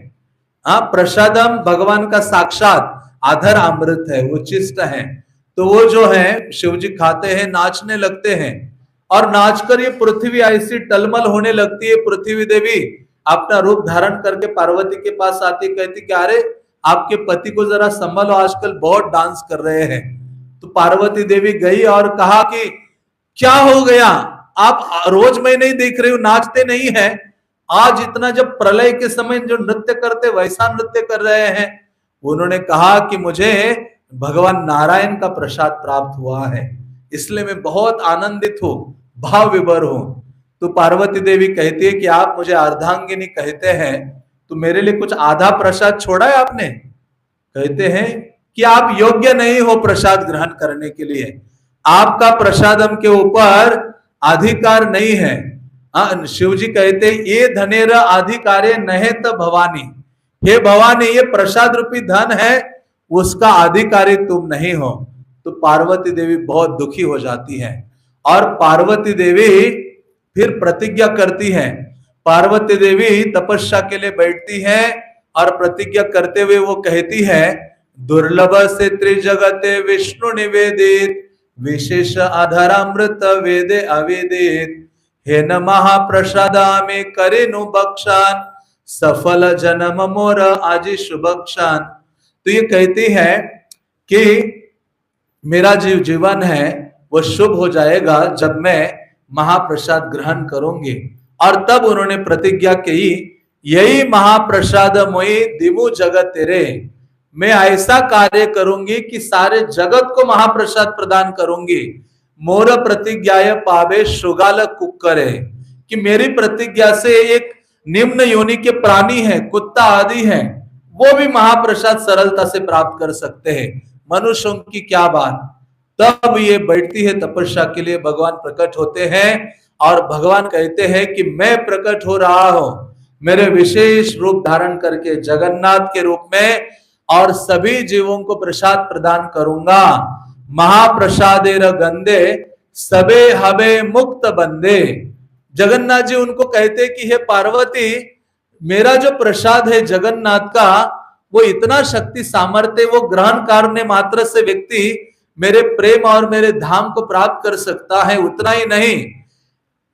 हाँ, प्रसादम भगवान का साक्षात आधर अमृत है, उच्चिष्ट है। तो वो जो है शिव जी खाते हैं, नाचने लगते हैं और नाचकर ये पृथ्वी ऐसी टलमल होने लगती है। पृथ्वी देवी अपना रूप धारण करके पार्वती के पास आती, कहती कि अरे आपके पति को जरा संभालो, आजकल बहुत डांस कर रहे हैं। तो पार्वती देवी गई और कहा कि क्या हो गया, आप रोज मैं नहीं देख रही हूं, नाचते नहीं है, आज इतना जब प्रलय के समय जो नृत्य करते वैसा नृत्य कर रहे हैं। उन्होंने कहा कि मुझे भगवान नारायण का प्रसाद प्राप्त हुआ है, इसलिए मैं बहुत आनंदित हूं, भाव विभोर हूं। तो पार्वती देवी कहती है कि आप मुझे अर्धांगिनी कहते हैं, तो मेरे लिए कुछ आधा प्रसाद छोड़ा है आपने? कहते हैं कि आप योग्य नहीं हो प्रसाद ग्रहण करने के लिए, आपका प्रसादम के ऊपर अधिकार नहीं है। शिव जी कहते ये धनेर अधिकारे नहेत भवानी, हे भवानी ये प्रसाद रूपी धन है, उसका अधिकारी तुम नहीं हो। तो पार्वती देवी बहुत दुखी हो जाती है और पार्वती देवी फिर प्रतिज्ञा करती है। पार्वती देवी तपस्या के लिए बैठती है और प्रतिज्ञा करते हुए वो कहती है, दुर्लभ से त्रिजगते विष्णु निवेदित, विशेष आधारामृत वेदे अवेदित, हे न महाप्रसादा में करे नु बक्षान, सफल जन्म मोर आजी शुभक्षान। तो ये कहती है कि मेरा जीवन है वो शुभ हो जाएगा जब मैं महाप्रसाद ग्रहण करूंगी। और तब उन्होंने प्रतिज्ञा की, यही महाप्रसाद मोई दिमु जगत तेरे, मैं ऐसा कार्य करूंगी कि सारे जगत को महाप्रसाद प्रदान करूंगी। मोर प्रतिज्ञा पावे श्रुगाल कुक्करे, कि मेरी प्रतिज्ञा से एक निम्न योनि के प्राणी है, कुत्ता आदि है, वो भी महाप्रसाद सरलता से प्राप्त कर सकते हैं, मनुष्यों की क्या बात। तब ये बैठती है तपस्या के लिए, भगवान प्रकट होते हैं और भगवान कहते हैं कि मैं प्रकट हो रहा हूं मेरे विशेष रूप धारण करके जगन्नाथ के रूप में, और सभी जीवों को प्रसाद प्रदान करूंगा। महाप्रसादेर गंदे सबे हबे मुक्त बंदे। जगन्नाथ जी उनको कहते कि हे पार्वती, मेरा जो प्रसाद है जगन्नाथ का वो इतना शक्ति सामर्थ्य, वो ग्रहण करने मात्र से व्यक्ति मेरे प्रेम और मेरे धाम को प्राप्त कर सकता है। उतना ही नहीं,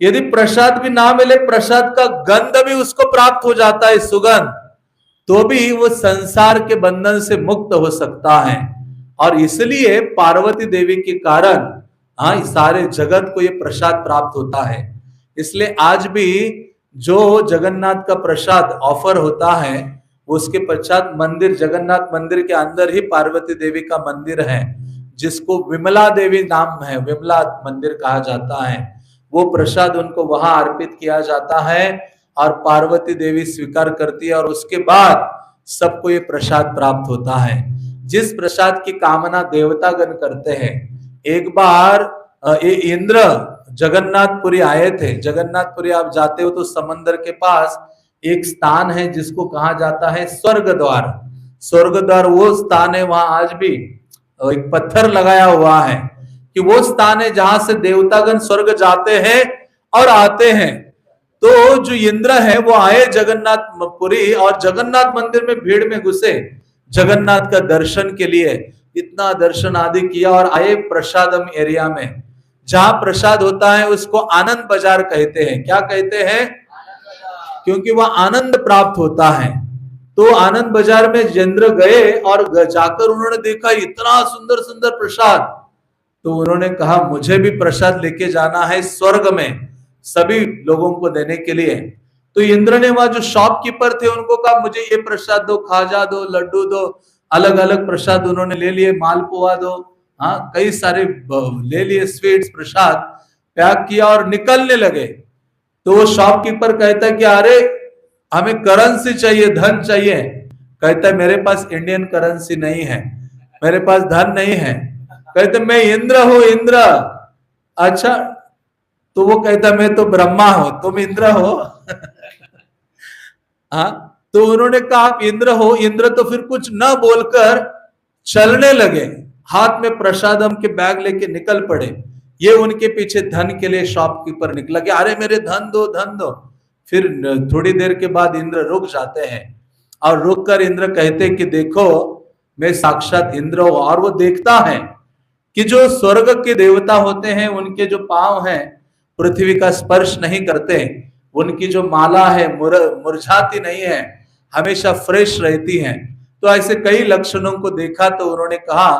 यदि प्रसाद भी ना मिले, प्रसाद का गंध भी उसको प्राप्त हो जाता है, सुगंध, तो भी वो संसार के बंधन से मुक्त हो सकता है। और इसलिए पार्वती देवी के कारण हाँ सारे जगत को ये प्रसाद प्राप्त होता है। इसलिए आज भी जो जगन्नाथ का प्रसाद ऑफर होता है, उसके पश्चात मंदिर, जगन्नाथ मंदिर के अंदर ही पार्वती देवी का मंदिर है, जिसको विमला देवी नाम है, विमला मंदिर कहा जाता है। वो प्रसाद उनको वहां अर्पित किया जाता है और पार्वती देवी स्वीकार करती है, और उसके बाद सबको ये प्रसाद प्राप्त होता है। जिस प्रसाद की कामना देवतागण करते हैं। एक बार ये इंद्र जगन्नाथपुरी आए थे। जगन्नाथपुरी आप जाते हो तो समंदर के पास एक स्थान है जिसको कहा जाता है स्वर्ग द्वार। स्वर्ग द्वार वो स्थान है, वहां आज भी एक पत्थर लगाया हुआ है कि वो स्थान है जहां से देवतागण स्वर्ग जाते हैं और आते हैं। तो जो इंद्र है वो आए जगन्नाथपुरी और जगन्नाथ मंदिर में भीड़ में घुसे जगन्नाथ का दर्शन के लिए। इतना दर्शन आदि किया और आए प्रसादम एरिया में। जहां प्रसाद होता है उसको आनंद बाजार कहते हैं। क्या कहते हैं? क्योंकि वह आनंद प्राप्त होता है। तो आनंद बाजार में जितेंद्र गए और जाकर उन्होंने देखा इतना सुंदर सुंदर प्रसाद। तो उन्होंने कहा मुझे भी प्रसाद लेके जाना है स्वर्ग में सभी लोगों को देने के लिए। तो इंद्र ने वहां जो शॉपकीपर थे उनको कहा मुझे ये प्रसाद दो, खाजा दो, लड्डू दो, अलग अलग प्रसाद उन्होंने ले लिए, मालपुआ दो, हाँ कई सारे ले लिए स्वीट्स प्रसाद, पैक किया और निकलने लगे। तो वो शॉपकीपर कहता है कि अरे हमें करेंसी चाहिए, धन चाहिए। कहता है मेरे पास इंडियन करेंसी नहीं है, मेरे पास धन नहीं है। कहते मैं इंद्र हूं, इंद्र। अच्छा, तो वो कहता मैं तो ब्रह्मा हूं, तुम इंद्र हो। हाँ, तो उन्होंने कहा आप इंद्र हो। इंद्र तो फिर कुछ न बोलकर चलने लगे, हाथ में प्रसादम के बैग लेके निकल पड़े। ये उनके पीछे धन के लिए शॉपकीपर निकला कि अरे मेरे धन दो, धन दो। फिर थोड़ी देर के बाद इंद्र रुक जाते हैं और रुक कर इंद्र कहते कि देखो मैं साक्षात इंद्र हूं। और वो देखता है कि जो स्वर्ग के देवता होते हैं उनके जो पांव हैं पृथ्वी का स्पर्श नहीं करते, उनकी जो माला है मुरझाती नहीं है, हमेशा फ्रेश रहती हैं। तो ऐसे कई लक्षणों को देखा तो उन्होंने कहा,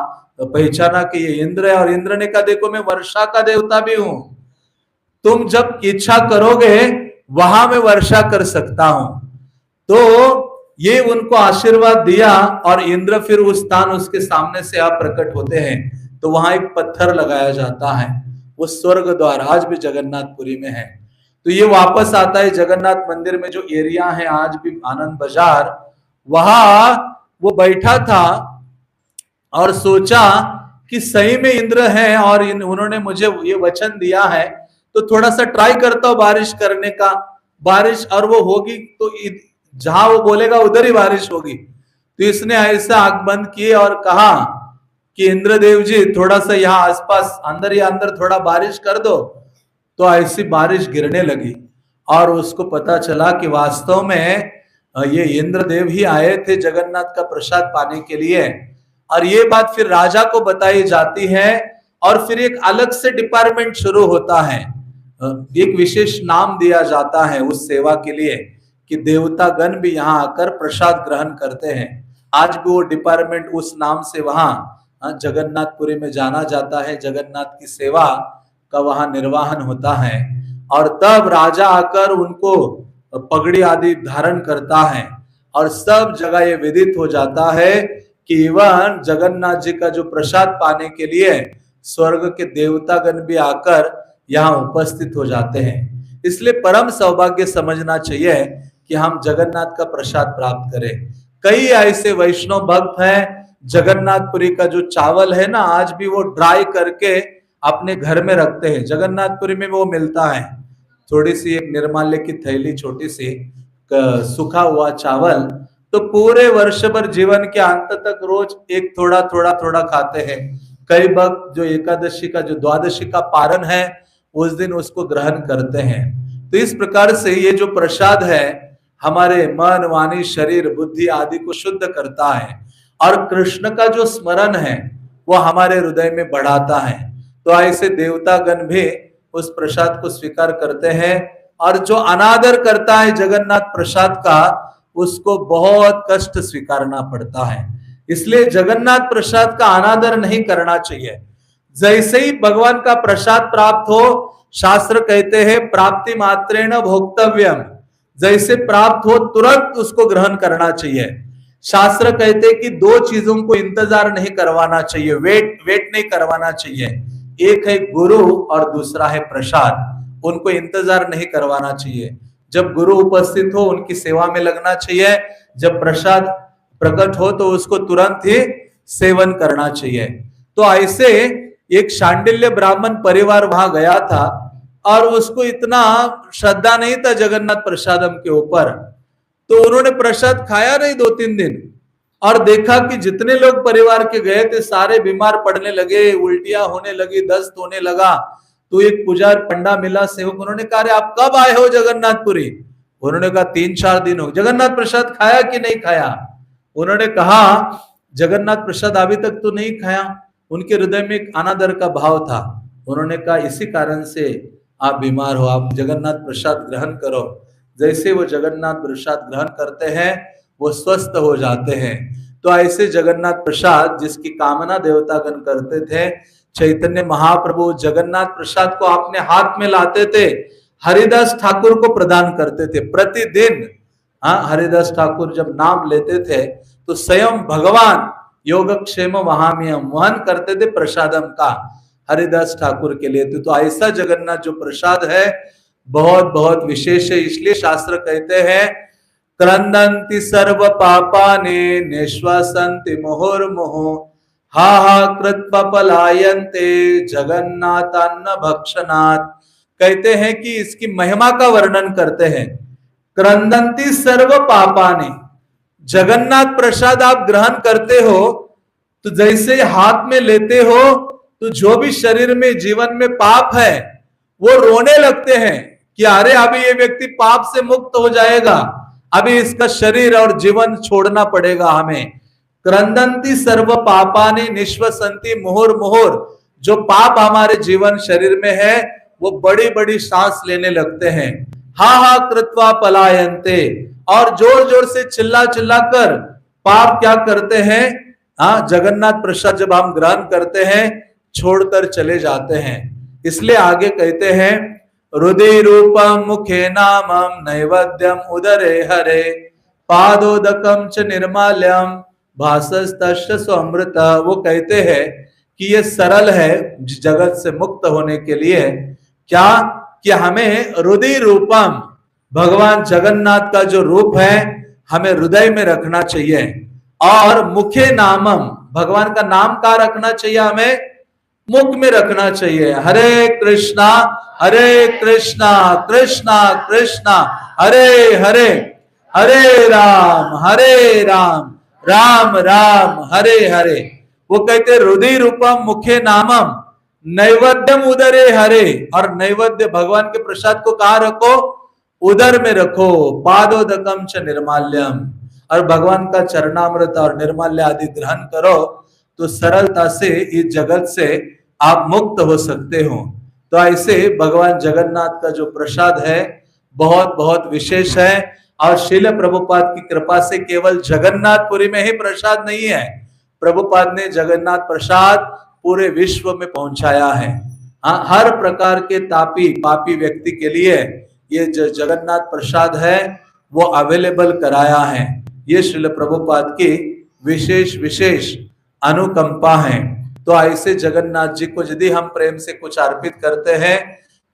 पहचाना कि ये इंद्र है। और इंद्र ने कहा देखो मैं वर्षा का देवता भी हूं, तुम जब इच्छा करोगे वहां मैं वर्षा कर सकता हूं। तो ये उनको आशीर्वाद दिया और इंद्र फिर उस स्थान उसके सामने से आप प्रकट होते हैं। तो वहां एक पत्थर लगाया जाता है, वो स्वर्ग द्वार आज भी जगन्नाथपुरी में है। तो ये वापस आता है जगन्नाथ मंदिर में जो एरिया है आज भी आनंद बाजार, वहां वो बैठा था और सोचा कि सही में इंद्र है और उन्होंने मुझे ये वचन दिया है तो थोड़ा सा ट्राई करता हूं बारिश करने का। बारिश और वो होगी तो जहां वो बोलेगा उधर ही बारिश होगी। तो इसने ऐसा आंख बंद किए और कहा कि इंद्रदेव जी थोड़ा सा यहाँ आसपास अंदर या अंदर थोड़ा बारिश कर दो। तो ऐसी बारिश गिरने लगी और उसको पता चला कि वास्तव में ये इंद्रदेव ही आए थे जगन्नाथ का प्रसाद पाने के लिए। और ये बात फिर राजा को बताई जाती है और फिर एक अलग से डिपार्टमेंट शुरू होता है, एक विशेष नाम दिया जाता है उस सेवा के लिए कि देवता गण भी यहाँ आकर प्रसाद ग्रहण करते हैं। आज भी वो डिपार्टमेंट उस नाम से वहां जगन्नाथपुरी में जाना जाता है। जगन्नाथ की सेवा का वहां निर्वाहन होता है और तब राजा आकर उनको पगड़ी आदि धारण करता है और सब जगह ये विदित हो जाता है कि इवन जगन्नाथ जी का जो प्रसाद पाने के लिए स्वर्ग के देवतागण भी आकर यहाँ उपस्थित हो जाते हैं। इसलिए परम सौभाग्य समझना चाहिए कि हम जगन्नाथ का प्रसाद प्राप्त करें। कई ऐसे वैष्णव भक्त हैं, जगन्नाथपुरी का जो चावल है ना आज भी वो ड्राई करके अपने घर में रखते हैं। जगन्नाथपुरी में वो मिलता है, थोड़ी सी एक निर्माल्य की थैली, छोटी सी सूखा हुआ चावल। तो पूरे वर्ष भर जीवन के अंत तक रोज एक थोड़ा थोड़ा थोड़ा खाते हैं। कई भक्त जो एकादशी का जो द्वादशी का पारण है उस दिन उसको ग्रहण करते हैं। तो इस प्रकार से ये जो प्रसाद है हमारे मन, वाणी, शरीर, बुद्धि आदि को शुद्ध करता है और कृष्ण का जो स्मरण है वो हमारे हृदय में बढ़ाता है। तो ऐसे देवतागण भी उस प्रसाद को स्वीकार करते हैं और जो अनादर करता है जगन्नाथ प्रसाद का उसको बहुत कष्ट स्वीकारना पड़ता है। इसलिए जगन्नाथ प्रसाद का अनादर नहीं करना चाहिए। जैसे ही भगवान का प्रसाद प्राप्त हो, शास्त्र कहते हैं प्राप्ति मात्रेण भोक्तव्यम, जैसे प्राप्त हो तुरंत उसको ग्रहण करना चाहिए। शास्त्र कहते हैं कि दो चीजों को इंतजार नहीं करवाना चाहिए, वेट नहीं करवाना चाहिए। एक है गुरु और दूसरा है प्रसाद। उनको इंतजार नहीं करवाना चाहिए। जब गुरु उपस्थित हो उनकी सेवा में लगना चाहिए, जब प्रसाद प्रकट हो तो उसको तुरंत ही सेवन करना चाहिए। तो ऐसे एक शांडिल्य ब्राह्मण परिवार वहां गया था और उसको इतना श्रद्धा नहीं था जगन्नाथ प्रसादम के ऊपर, तो उन्होंने प्रसाद खाया नहीं 2-3 दिन और देखा कि जितने लोग परिवार के गए थे सारे बीमार पड़ने लगे, उल्टियां होने लगी, दस्त होने लगा। तो एक पुजार पंडा मिला सेवक, उन्होंने कहा अरे आप कब आए हो जगन्नाथपुरी? उन्होंने कहा 3-4 दिन हो। जगन्नाथ प्रसाद खाया कि नहीं खाया? उन्होंने कहा जगन्नाथ प्रसाद अभी तक तो नहीं खाया। उनके हृदय में एक अनादर का भाव था। उन्होंने कहा इसी कारण से आप बीमार हो, आप जगन्नाथ प्रसाद ग्रहण करो। जैसे वो जगन्नाथ प्रसाद ग्रहण करते हैं वो स्वस्थ हो जाते हैं। तो ऐसे जगन्नाथ प्रसाद जिसकी कामना देवतागण करते थे, चैतन्य महाप्रभु जगन्नाथ प्रसाद को अपने हाथ में लाते थे, हरिदास ठाकुर को प्रदान करते थे प्रतिदिन। हाँ, हरिदास ठाकुर जब नाम लेते थे तो स्वयं भगवान योगक्षेम वहाम्यम वहन करते थे प्रसादम का हरिदास ठाकुर के लिए। तो ऐसा जगन्नाथ जो प्रसाद है बहुत बहुत विशेष है। इसलिए शास्त्र कहते हैं क्रंदन्ति सर्व पापानि निश्वासन्ति मुहुर्मुहुः हा हा कृत्वा पलायन्ते जगन्नाथान्न भक्षणात्। कहते हैं कि इसकी महिमा का वर्णन करते हैं। क्रंदन्ति सर्व पापानि, जगन्नाथ प्रसाद आप ग्रहण करते हो तो जैसे हाथ में लेते हो तो जो भी शरीर में जीवन में पाप है वो रोने लगते हैं कि अरे अभी ये व्यक्ति पाप से मुक्त हो जाएगा, अभी इसका शरीर और जीवन छोड़ना पड़ेगा हमें। क्रंदन्ति सर्व पापानि निश्वसन्ति मुहुर्मुहुः, जो पाप हमारे जीवन शरीर में है वो बड़ी बड़ी सांस लेने लगते हैं। हा हा कृत्वा पलायन्ते, और जोर जोर से चिल्ला चिल्ला कर पाप क्या करते हैं, हाँ, जगन्नाथ प्रसाद जब हम ग्रहण करते हैं छोड़कर चले जाते हैं। इसलिए आगे कहते हैं हृदय रूपम मुखे नामम नैवेद्यम उदरे हरे पादोदकम च निर्माल्यम भासस्तस्य स्वमृत। वो कहते हैं कि ये सरल है जगत से मुक्त होने के लिए, क्या कि हमें हृदय रूपम, भगवान जगन्नाथ का जो रूप है हमें हृदय में रखना चाहिए, और मुखे नामम, भगवान का नाम कहाँ रखना चाहिए, हमें मुख में रखना चाहिए। हरे कृष्णा कृष्णा कृष्णा हरे हरे, हरे राम राम राम हरे हरे। वो कहते हृदय रूपम मुखे नामम नैवेद्यम उदरे हरे, और नैवेद्य भगवान के प्रसाद को कहाँ रखो, उदर में रखो। पादोदकम च निर्माल्यम, और भगवान का चरणामृत और निर्माल्य आदि ग्रहण करो तो सरलता से इस जगत से आप मुक्त हो सकते हो। तो ऐसे भगवान जगन्नाथ का जो प्रसाद है बहुत बहुत विशेष है, और श्रील प्रभुपाद की कृपा से केवल जगन्नाथपुरी में ही प्रसाद नहीं है, प्रभुपाद ने जगन्नाथ प्रसाद पूरे विश्व में पहुंचाया है। हर प्रकार के पापी व्यक्ति के लिए ये जो जगन्नाथ प्रसाद है वो अवेलेबल कराया है। ये श्रील प्रभुपाद की विशेष अनुकंपा है। तो ऐसे जगन्नाथ जी को यदि हम प्रेम से कुछ अर्पित करते हैं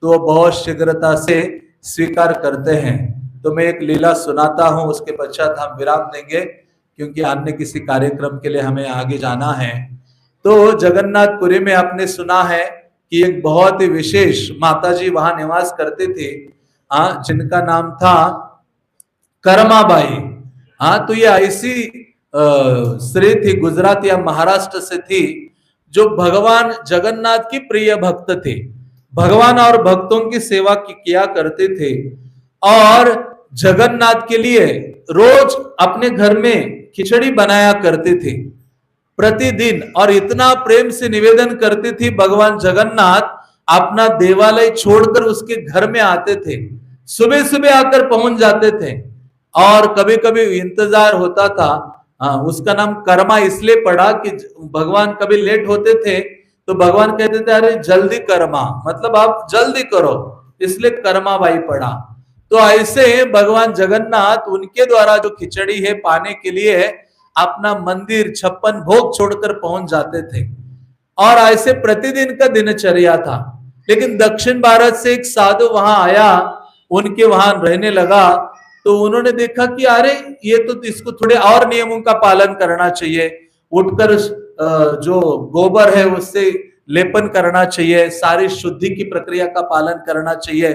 तो वो बहुत शीघ्रता से स्वीकार करते हैं। तो मैं एक लीला सुनाता हूं, उसके पश्चात हम विराम देंगे क्योंकि अन्य किसी कार्यक्रम के लिए हमें आगे जाना है। तो जगन्नाथपुरी में आपने सुना है कि एक बहुत ही विशेष माताजी वहां निवास करती थी, जिनका नाम था करमाबाई। तो ये ऐसी स्त्री थी, गुजरात या महाराष्ट्र से थी, जो भगवान जगन्नाथ की प्रिय भक्त थे, भगवान और भक्तों की सेवा किया करते थे, और जगन्नाथ के लिए रोज अपने घर में खिचड़ी बनाया करते थे प्रतिदिन, और इतना प्रेम से निवेदन करती थी। भगवान जगन्नाथ अपना देवालय छोड़कर उसके घर में आते थे, सुबह सुबह आकर पहुंच जाते थे, और कभी कभी इंतजार होता था। उसका नाम कर्मा इसलिए पड़ा कि भगवान कभी लेट होते थे तो भगवान कहते थे अरे जल्दी कर्मा, मतलब आप जल्दी करो, इसलिए कर्माबाई पड़ा। तो ऐसे भगवान जगन्नाथ उनके द्वारा जो खिचड़ी है पाने के लिए अपना मंदिर 56 भोग छोड़कर पहुंच जाते थे, और ऐसे प्रतिदिन का दिनचर्या था। लेकिन दक्षिण भारत से एक साधु वहां आया, उनके वहां रहने लगा, तो उन्होंने देखा कि अरे ये तो इसको थोड़े और नियमों का पालन करना चाहिए, उठकर जो गोबर है उससे लेपन करना चाहिए, सारी शुद्धि की प्रक्रिया का पालन करना चाहिए,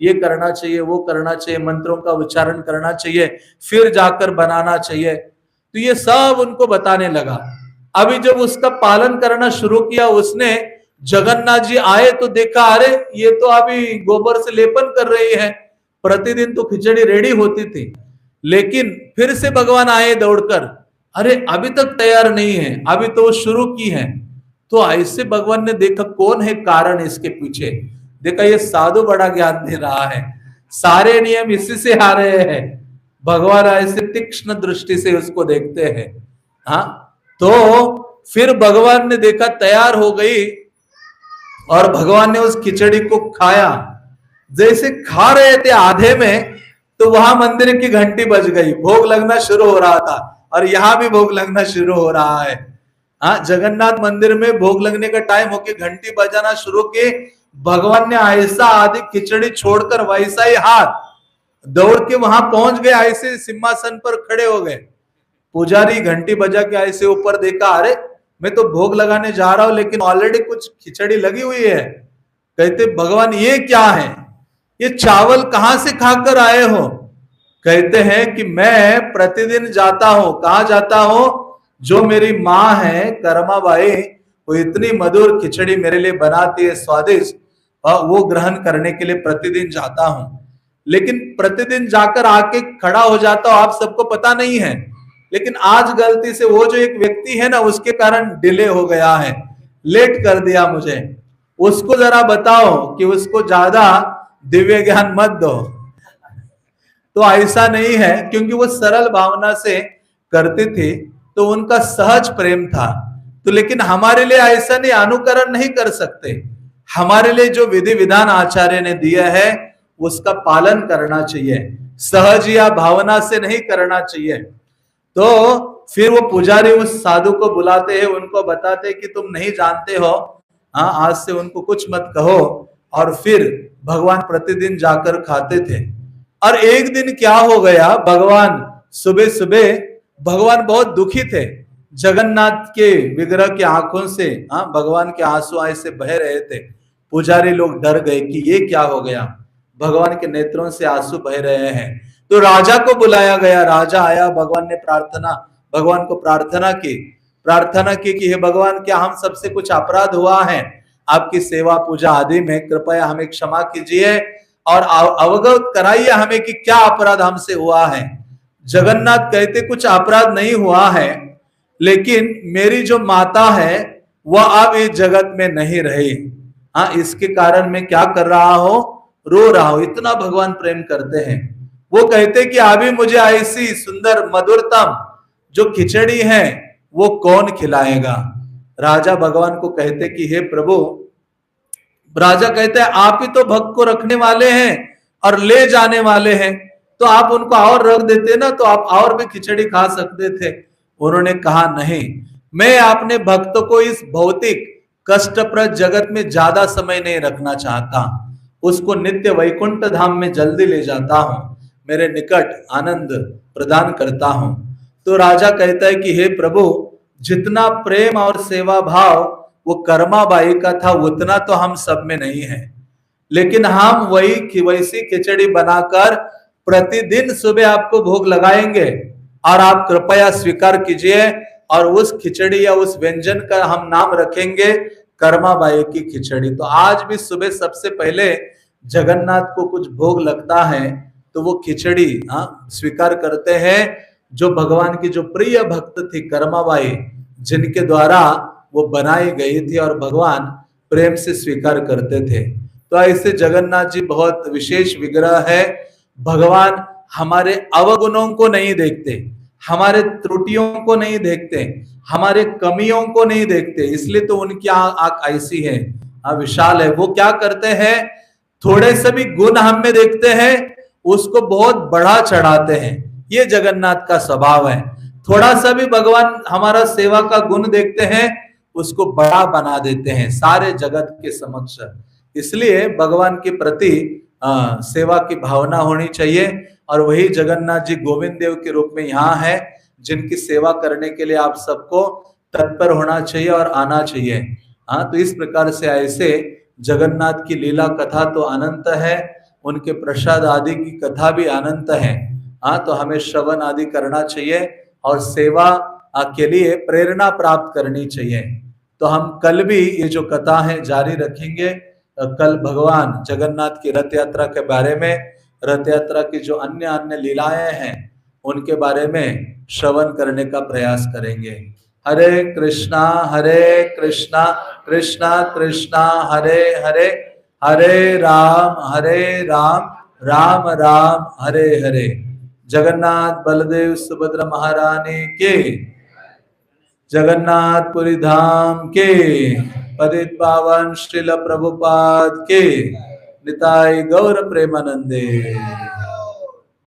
ये करना चाहिए, वो करना चाहिए, मंत्रों का उच्चारण करना चाहिए, फिर जाकर बनाना चाहिए। तो ये सब उनको बताने लगा। अभी जब उसका पालन करना शुरू किया उसने, जगन्नाथ जी आए तो देखा अरे ये तो अभी गोबर से लेपन कर रही है, प्रतिदिन तो खिचड़ी रेडी होती थी। लेकिन फिर से भगवान आए दौड़कर, अरे अभी तक तैयार नहीं है, अभी तो शुरू की है। तो ऐसे भगवान ने देखा कौन है कारण इसके पीछे, देखा ये साधु बड़ा ज्ञान दे रहा है, सारे नियम इसी से आ रहे हैं। भगवान ऐसे तीक्ष्ण दृष्टि से उसको देखते हैं। हाँ, तो फिर भगवान ने देखा तैयार हो गई और भगवान ने उस खिचड़ी को खाया। जैसे खा रहे थे आधे में, तो वहां मंदिर की घंटी बज गई, भोग लगना शुरू हो रहा था, और यहां भी भोग लगना शुरू हो रहा है। हाँ, जगन्नाथ मंदिर में भोग लगने का टाइम होके घंटी बजाना शुरू की। भगवान ने ऐसा आधी खिचड़ी छोड़कर वैसा ही हाथ दौड़ के वहां पहुंच गए, ऐसे सिंहासन पर खड़े हो गए। पुजारी घंटी बजा के ऐसे ऊपर देखा, अरे मैं तो भोग लगाने जा रहा हूं लेकिन ऑलरेडी कुछ खिचड़ी लगी हुई है। कहते भगवान ये क्या है, ये चावल कहां से खाकर आए हो? कहते हैं कि मैं प्रतिदिन जाता हूं। कहां जाता हूं? जो मेरी माँ है कर्माबाई, वो इतनी मधुर खिचड़ी मेरे लिए बनाती है, स्वादिष्ट, और वो ग्रहण करने के लिए प्रतिदिन जाता हूं। लेकिन प्रतिदिन जाकर आके खड़ा हो जाता हूं, आप सबको पता नहीं है, लेकिन आज गलती से वो जो एक व्यक्ति है ना, उसके कारण डिले हो गया है, लेट कर दिया मुझे। उसको जरा बताओ कि उसको ज्यादा दिव्य ज्ञान मत दो। तो ऐसा नहीं है, क्योंकि वो सरल भावना से करते थे, तो उनका सहज प्रेम था। तो लेकिन हमारे लिए ऐसा नहीं, अनुकरण नहीं कर सकते। हमारे लिए जो विधि विधान आचार्य ने दिया है उसका पालन करना चाहिए, सहज या भावना से नहीं करना चाहिए। तो फिर वो पुजारी उस साधु को बुलाते हैं, उनको बताते कि तुम नहीं जानते हो, हाँ आज से उनको कुछ मत कहो। और फिर भगवान प्रतिदिन जाकर खाते थे। और एक दिन क्या हो गया, भगवान सुबह सुबह, भगवान बहुत दुखी थे। जगन्नाथ के विग्रह की आंखों से भगवान के आंसू ऐसे बह रहे थे। पुजारी लोग डर गए कि ये क्या हो गया, भगवान के नेत्रों से आंसू बह रहे हैं। तो राजा को बुलाया गया, राजा आया, भगवान को प्रार्थना की कि हे भगवान, क्या हम सबसे कुछ अपराध हुआ है? आपकी सेवा पूजा आदि में कृपया हमें क्षमा कीजिए और अवगत कराइए हमें कि क्या अपराध हमसे हुआ है। जगन्नाथ कहते कुछ अपराध नहीं हुआ है, लेकिन मेरी जो माता है वह अब इस जगत में नहीं रही। हाँ, इसके कारण मैं क्या कर रहा हूं, रो रहा हूं। इतना भगवान प्रेम करते हैं। वो कहते कि अभी मुझे ऐसी सुंदर मधुरतम जो खिचड़ी है वो कौन खिलाएगा? राजा भगवान को कहते कि हे प्रभु, राजा कहते हैं आप ही तो भक्त को रखने वाले हैं और ले जाने वाले हैं, तो आप उनको और रख देते ना, तो आप और भी खिचड़ी खा सकते थे। उन्होंने कहा नहीं, मैं अपने भक्तों को इस भौतिक कष्टप्रद जगत में ज्यादा समय नहीं रखना चाहता, उसको नित्य वैकुंठ धाम में जल्दी ले जाता हूं, मेरे निकट आनंद प्रदान करता हूं। तो राजा कहता है कि हे प्रभु, जितना प्रेम और सेवा भाव वो कर्माबाई का था उतना तो हम सब में नहीं है, लेकिन हम वैसी खिचड़ी बनाकर प्रतिदिन सुबह आपको भोग लगाएंगे और आप कृपया स्वीकार कीजिए, और उस खिचड़ी या उस व्यंजन का हम नाम रखेंगे कर्माबाई की खिचड़ी। तो आज भी सुबह सबसे पहले जगन्नाथ को कुछ भोग लगता है तो वो खिचड़ी स्वीकार करते हैं, जो भगवान की जो प्रिय भक्त थी कर्माबाई, जिनके द्वारा वो बनाई गई थी और भगवान प्रेम से स्वीकार करते थे। तो ऐसे जगन्नाथ जी बहुत विशेष विग्रह है। भगवान हमारे अवगुणों को नहीं देखते, हमारे त्रुटियों को नहीं देखते, हमारे कमियों को नहीं देखते, इसलिए तो उनकी आंख ऐसी है, विशाल है। वो क्या करते हैं, थोड़े से भी गुण हम में देखते हैं उसको बहुत बढ़ा चढ़ाते हैं। ये जगन्नाथ का स्वभाव है। थोड़ा सा भी भगवान हमारा सेवा का गुण देखते हैं उसको बड़ा बना देते हैं सारे जगत के समक्ष। इसलिए भगवान के प्रति सेवा की भावना होनी चाहिए, और वही जगन्नाथ जी गोविंद देव के रूप में यहाँ है, जिनकी सेवा करने के लिए आप सबको तत्पर होना चाहिए और आना चाहिए। तो इस प्रकार से ऐसे जगन्नाथ की लीला कथा तो अनंत है, उनके प्रसाद आदि की कथा भी अनंत है। तो हमें श्रवण आदि करना चाहिए और सेवा के लिए प्रेरणा प्राप्त करनी चाहिए। तो हम कल भी ये जो कथा है जारी रखेंगे। कल भगवान जगन्नाथ की रथ यात्रा के बारे में, रथ यात्रा की जो अन्य अन्य लीलाएं हैं उनके बारे में श्रवण करने का प्रयास करेंगे। हरे कृष्णा कृष्णा कृष्णा हरे हरे, हरे राम राम राम हरे हरे। जगन्नाथ बलदेव सुभद्रा महारानी के, जगन्नाथपुरी धाम के, पतित पावन श्रील प्रभुपाद के, निताई गौर प्रेमानंदे।